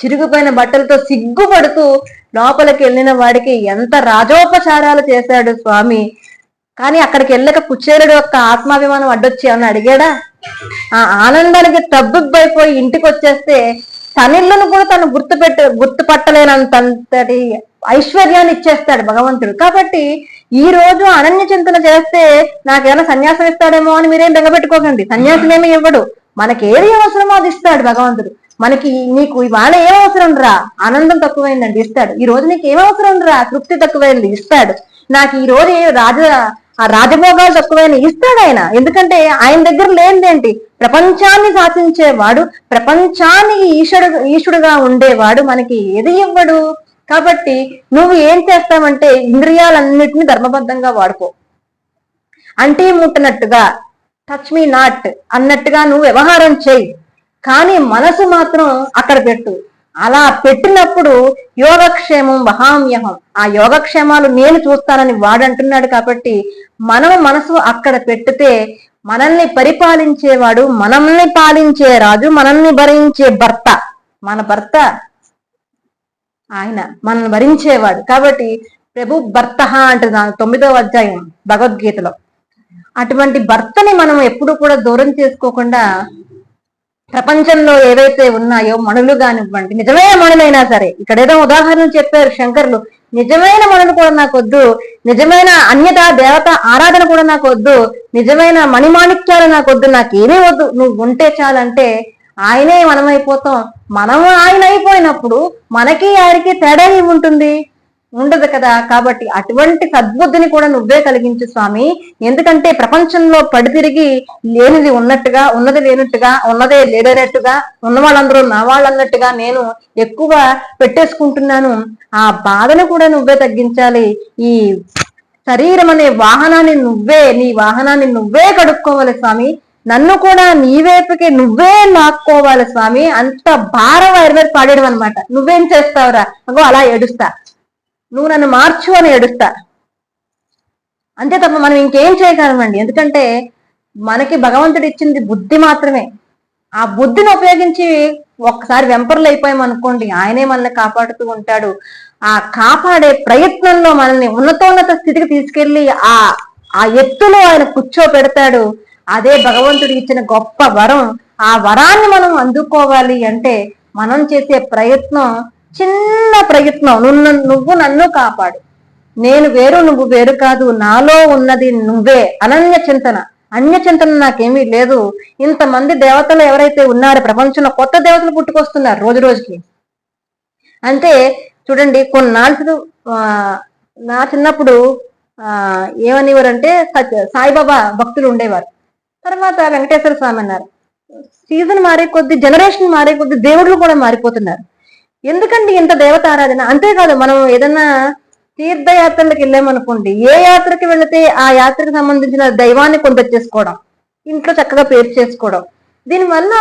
చిరిగిపోయిన బట్టలతో సిగ్గుపడుతూ లోపలికి వెళ్ళిన వాడికి ఎంత రాజోపచారాలు చేశాడు స్వామి. కానీ అక్కడికి వెళ్ళక కుచేలుడు యొక్క ఆత్మాభిమానం అడ్డొచ్చి అని అడిగాడా? ఆ ఆనందానికి తబ్బిబ్బైపోయి ఇంటికి వచ్చేస్తే తనిళ్ళను కూడా తను గుర్తుపట్టలేనంతటి ఐశ్వర్యాన్ని ఇచ్చేస్తాడు భగవంతుడు. కాబట్టి ఈ రోజు అనన్య చింతన చేస్తే నాకేమైనా సన్యాసం ఇస్తాడేమో అని మీరేం బెంగపెట్టుకోకండి. సన్యాసం ఏమి ఇవ్వడు. మనకి ఏది అవసరమో అది ఇస్తాడు భగవంతుడు. నీకు ఇవాళ ఏం అవసరం రా? ఆనందం తక్కువైందండి ఇస్తాడు. ఈ రోజు నీకు ఏం అవసరం రా? తృప్తి తక్కువైంది ఇస్తాడు. నాకు ఈ రోజు రాజభోగాలు తక్కువైన ఇస్తాడు ఆయన. ఎందుకంటే ఆయన దగ్గర లేనిదేంటి? ప్రపంచాన్ని శాసించేవాడు, ప్రపంచానికి ఈశుడుగా ఉండేవాడు మనకి ఏది ఇవ్వడు. కాబట్టి నువ్వు ఏం చేస్తావంటే ఇంద్రియాలన్నిటిని ధర్మబద్ధంగా వాడుకో. అంటే ముట్టనట్టుగా, టచ్ మీ నాట్ అన్నట్టుగా నువ్వు వ్యవహారం చేయి. కానీ మనసు మాత్రం అక్కడ పెట్టు. అలా పెట్టినప్పుడు యోగక్షేమం వహామ్యహం, ఆ యోగక్షేమాలు నేను చూస్తానని వాడంటున్నాడు. కాబట్టి మనసు అక్కడ పెట్టితే మనల్ని పరిపాలించేవాడు, మనల్ని పాలించే రాజు, మనల్ని భరించే భర్త, మన భర్త ఆయన మనల్ని భరించేవాడు. కాబట్టి ప్రభు భర్త అంటుంది 9వ అధ్యాయం భగవద్గీతలో. అటువంటి భర్తని మనం ఎప్పుడు కూడా దూరం చేసుకోకుండా ప్రపంచంలో ఏవైతే ఉన్నాయో మణులు కానివ్వండి, నిజమైన మణులైనా సరే, ఇక్కడ ఏదో ఉదాహరణ చెప్పారు శంకర్లు, నిజమైన మణులు కూడా నాకు వద్దు, నిజమైన అన్యత దేవత ఆరాధన కూడా నాకు వద్దు, నిజమైన మణిమాణిక్యాలు నాకు వద్దు, నాకేమీ వద్దు, నువ్వు ఉంటే చాలంటే ఆయనే మనమైపోతాం. మనం ఆయన అయిపోయినప్పుడు మనకి ఆయనకి తేడా ఏముంటుంది? ఉండదు కదా. కాబట్టి అటువంటి సద్బుద్ధిని కూడా నువ్వే కలిగించు స్వామి. ఎందుకంటే ప్రపంచంలో పడి తిరిగి లేనిది ఉన్నట్టుగా, ఉన్నది లేనట్టుగా, ఉన్నదే లేదన్నట్టుగా, ఉన్న వాళ్ళందరూ నా వాళ్ళన్నట్టుగా నేను ఎక్కువ పెట్టేసుకుంటున్నాను. ఆ బాధను కూడా నువ్వే తగ్గించాలి. ఈ శరీరం అనే నీ వాహనాన్ని నువ్వే కడుక్కోవాలి స్వామి. నన్ను కూడా నీ వైపుకి నువ్వే లాక్కోవాలి స్వామి. అంత భారం ఆయన మీద పాడేయడం అనమాట. నువ్వేం చేస్తావురా? అగో అలా ఏడుస్తా, నువ్వు నన్ను మార్చు అని ఏడుస్తా, అంతే తప్ప మనం ఇంకేం చేయగలమండి. ఎందుకంటే మనకి భగవంతుడు ఇచ్చింది బుద్ధి మాత్రమే. ఆ బుద్ధిని ఉపయోగించి ఒక్కసారి వెంపర్లు అయిపోయామనుకోండి, ఆయనే మనల్ని కాపాడుతూ ఉంటాడు. ఆ కాపాడే ప్రయత్నంలో మనల్ని ఉన్నతోన్నత స్థితికి తీసుకెళ్లి ఆ ఎత్తులో ఆయన కూర్చోపెడతాడు. అదే భగవంతుడు ఇచ్చిన గొప్ప వరం. ఆ వరాన్ని మనం అందుకోవాలి అంటే మనం చేసే ప్రయత్నం చిన్న ప్రయత్నం. నువ్వు నన్ను కాపాడు, నేను వేరు నువ్వు వేరు కాదు, నాలో ఉన్నది నువ్వే. అన్య చింతన నాకేమీ లేదు. ఇంతమంది దేవతలు ఎవరైతే ఉన్నారో ప్రపంచంలో కొత్త దేవతలు పుట్టుకొస్తున్నారు రోజు రోజుకి. అంటే చూడండి, కొన్నాళ్ళు నా చిన్నప్పుడు ఏమనేవారంటే సాయిబాబా భక్తులు ఉండేవారు. తర్వాత వెంకటేశ్వర స్వామి అన్నారు. సీజన్ మారే కొద్ది, జనరేషన్ మారే కొద్ది దేవుళ్ళు కూడా మారిపోతున్నారు. ఎందుకండి ఇంత దేవత ఆరాధన? అంతేకాదు, మనం ఏదన్నా తీర్థయాత్రలకు వెళ్ళామనుకోండి, ఏ యాత్రకి వెళితే ఆ యాత్రకు సంబంధించిన దైవాన్ని కొనిపెట్టేసుకోవడం, ఇంట్లో చక్కగా పేర్చేసుకోవడం. దీనివల్ల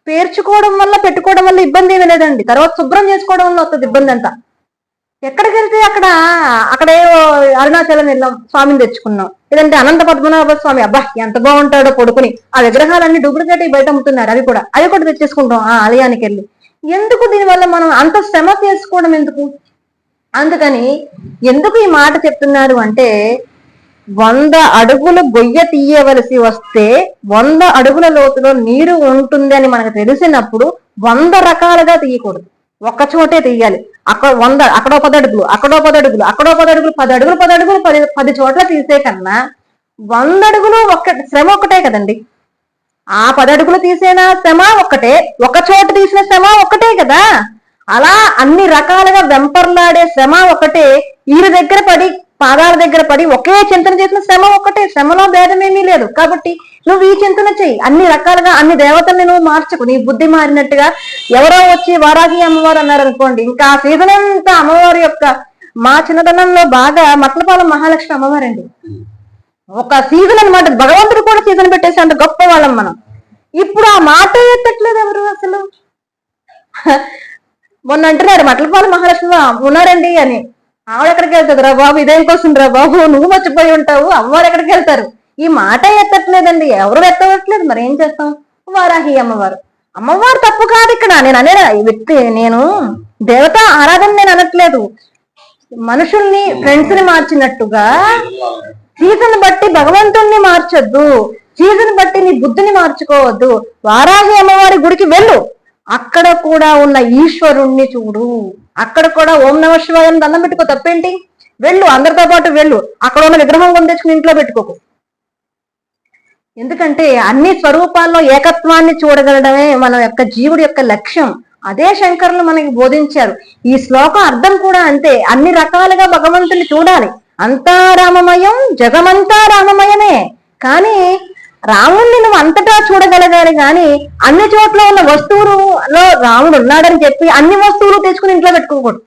పేర్చుకోవడం వల్ల పెట్టుకోవడం వల్ల ఇబ్బంది ఏమీ లేదండి. తర్వాత శుభ్రం చేసుకోవడం వల్ల వస్తుంది ఇబ్బంది అంతా. ఎక్కడికి వెళ్తే అక్కడే అరుణాచలం వెళ్ళాం, స్వామిని తెచ్చుకున్నాం. లేదంటే అనంత పద్మనాభ స్వామి, అబ్బా ఎంత బాగుంటాడో పడుకుని, ఆ విగ్రహాలన్నీ డూప్లికేట్ బయట అమ్ముతున్నారు, అవి కూడా తెచ్చేసుకుంటాం ఆ ఆలయానికి వెళ్ళి. ఎందుకు దీనివల్ల మనం అంత శ్రమ చేసుకోవడం ఎందుకు? అందుకని ఎందుకు ఈ మాట చెప్తున్నారు అంటే, 100 అడుగులు గొయ్య తీయవలసి వస్తే 100 అడుగుల లోతులో నీరు ఉంటుంది అని మనకు తెలిసినప్పుడు 100 రకాలుగా తీయకూడదు, ఒక్క చోటే తీయాలి. అక్కడో 10 అడుగులు, అక్కడో 10 అడుగులు, అక్కడో 10 అడుగులు, 10 అడుగులు 10 అడుగులు 10 చోట్ల తీసే కన్నా 100 అడుగులు శ్రమ ఒక్కటే కదండి. ఆ 10 అడుగులు తీసేనా శ్రమ ఒక్కటే, ఒక చోట తీసిన శ్రమ ఒక్కటే కదా. అలా అన్ని రకాలుగా వెంపర్లాడే శ్రమ ఒకటే, ఈయన దగ్గర పడి పాదాల దగ్గర పడి ఒకే చింతన చేసిన శ్రమ ఒక్కటే, శ్రమలో భేదమేమీ లేదు. కాబట్టి నువ్వు ఈ చింతన చెయ్యి, అన్ని రకాలుగా అన్ని దేవతల్ని నువ్వు మార్చుకు, నీ బుద్ధి మారినట్టుగా. ఎవరో వచ్చి వారాహి అమ్మవారు అన్నారు అనుకోండి, ఇంకా ఆ సీజన్ అంతా అమ్మవారి యొక్క, మా చిన్నతనంలో బాగా మట్లపాలెం మహాలక్ష్మి అమ్మవారండి, ఒక సీజన్ అనమాట. భగవంతుడు కూడా సీజన్ పెట్టేసి అంత గొప్ప వాళ్ళం మనం. ఇప్పుడు ఆ మాట ఎత్తట్లేదు ఎవరు అసలు. మొన్న అంటున్నారు మట్లపాలెం మహాలక్ష్మి ఉన్నారండి అని. ఆవిడ ఎక్కడికి వెళ్తుంది రా బాబు, ఇదేం కోసం రా బాబు, నువ్వు మర్చిపోయి ఉంటావు, అమ్మవారు ఎక్కడికి వెళ్తారు? ఈ మాట ఎత్తట్లేదండి, ఎవరు ఎత్తవట్లేదు. మరి ఏం చేస్తాం? వారాహి అమ్మవారు, అమ్మవారు తప్పు కాదు ఇక్కడ. నేను అనే వ్యక్తి, నేను దేవత ఆరాధన నేను అనట్లేదు. మనుషుల్ని ఫ్రెండ్స్ ని మార్చినట్టుగా సీజన్ బట్టి భగవంతుణ్ణి మార్చొద్దు, సీజన్ బట్టి నీ బుద్ధిని మార్చుకోవద్దు. వారాహి అమ్మవారి గుడికి వెళ్ళు, అక్కడ కూడా ఉన్న ఈశ్వరుణ్ణి చూడు, అక్కడ కూడా ఓం నమ శివాయ అని దండం పెట్టుకో, తప్పేంటి? వెళ్ళు, అందరితో పాటు వెళ్ళు. అక్కడ ఉన్న విగ్రహం కొని తెచ్చుకుని ఇంట్లో పెట్టుకోకు. ఎందుకంటే అన్ని స్వరూపాల్లో ఏకత్వాన్ని చూడగలడమే మన యొక్క జీవుడి యొక్క లక్ష్యం. అదే శంకరులు మనకి బోధించారు. ఈ శ్లోకం అర్థం కూడా అంతే, అన్ని రకాలుగా భగవంతుని చూడాలి. అంతా రామమయం, జగమంతా రామమయమే. కానీ రాముణ్ణి నువ్వు అంతటా చూడగలగాలి, కానీ అన్ని చోట్ల ఉన్న వస్తువులలో రాముడు ఉన్నాడని చెప్పి అన్ని వస్తువులు తెచ్చుకుని ఇంట్లో పెట్టుకోకూడదు.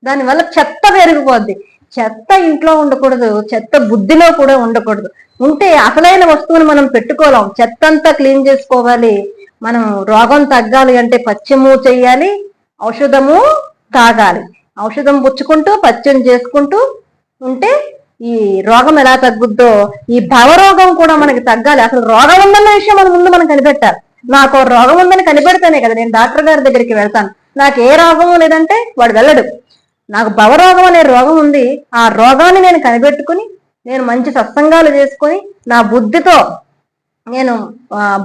దానివల్ల చెత్త పెరిగిపోద్ది. చెత్త ఇంట్లో ఉండకూడదు, చెత్త బుద్ధిలో కూడా ఉండకూడదు. ఉంటే అసలైన వస్తువుని మనం పెట్టుకోలేం. చెత్త అంతా క్లీన్ చేసుకోవాలి. మనం రోగం తగ్గాలి అంటే పచ్చము చెయ్యాలి, ఔషధము తాగాలి. ఔషధం పుచ్చుకుంటూ పచ్చం చేసుకుంటూ ఉంటే ఈ రోగం ఎలా తగ్గుద్దో ఈ భవరోగం కూడా మనకి తగ్గాలి. అసలు రోగం ఉందన్న విషయం మన ముందు మనం కనిపెట్టాలి. నాకు రోగం ఉందని కనిపెడితేనే కదా నేను డాక్టర్ గారి దగ్గరికి వెళ్తాను. నాకు ఏ రోగము లేదంటే వాడు వెళ్ళడు. నాకు భవరోగం అనే రోగం ఉంది, ఆ రోగాన్ని నేను కనిపెట్టుకుని నేను మంచి సత్సంగాలు చేసుకొని నా బుద్ధితో నేను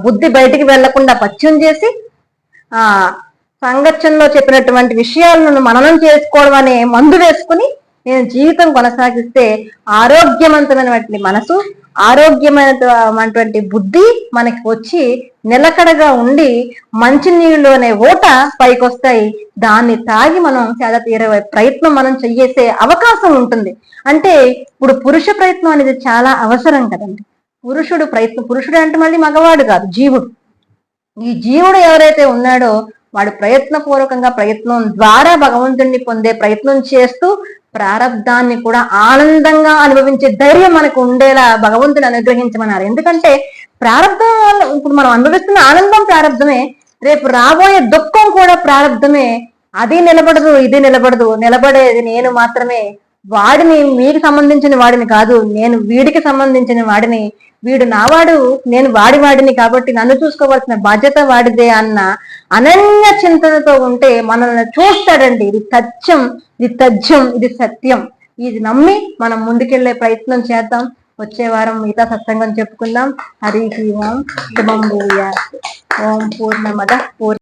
బుద్ధి బయటికి వెళ్లకుండా పచ్చం చేసి ఆ సంగచ్చంలో చెప్పినటువంటి విషయాలను మననం చేసుకోవడం అనే మందు వేసుకుని నేను జీవితం కొనసాగిస్తే ఆరోగ్యవంతమైనటువంటి మనసు, ఆరోగ్యమైనటువంటి బుద్ధి మనకి వచ్చి నిలకడగా ఉండి మంచి నీళ్ళు అనే ఓట పైకి వస్తాయి. దాన్ని తాగి మనం చాలా తీరే ప్రయత్నం మనం చెయ్యేసే అవకాశం ఉంటుంది. అంటే ఇప్పుడు పురుష ప్రయత్నం అనేది చాలా అవసరం కదండి. పురుషుడు అంటే మళ్ళీ మగవాడు కాదు, జీవుడు. ఈ జీవుడు ఎవరైతే ఉన్నాడో వాడు ప్రయత్నపూర్వకంగా ప్రయత్నం ద్వారా భగవంతుడిని పొందే ప్రయత్నం చేస్తూ ప్రారంధాన్ని కూడా ఆనందంగా అనుభవించే ధైర్యం మనకు ఉండేలా భగవంతుని అనుగ్రహించమన్నారు. ఎందుకంటే ప్రారంధం వల్ల ఇప్పుడు మనం అనుభవిస్తున్న ఆనందం ప్రారంధమే, రేపు రాబోయే దుఃఖం కూడా ప్రారంధమే. అది నిలబడదు, ఇది నిలబడదు. నిలబడేది నేను మాత్రమే. వాడిని మీకు సంబంధించిన వాడిని కాదు, నేను వీడికి సంబంధించిన వాడిని, వీడు నావాడు, నేను వాడిని, కాబట్టి నన్ను చూసుకోవాల్సిన బాధ్యత వాడిదే అన్న అనన్య చింతనతో ఉంటే మనల్ని చూస్తాడండి. ఇది సత్యం, ఇది తథ్యం, ఇది సత్యం. ఇది నమ్మి మనం ముందుకెళ్లే ప్రయత్నం చేద్దాం. వచ్చే వారం మిగతా సత్సంగం చెప్పుకుందాం. హరి ఓం శుభం భూయాత్. ఓం పూర్ణమద పూర్ణ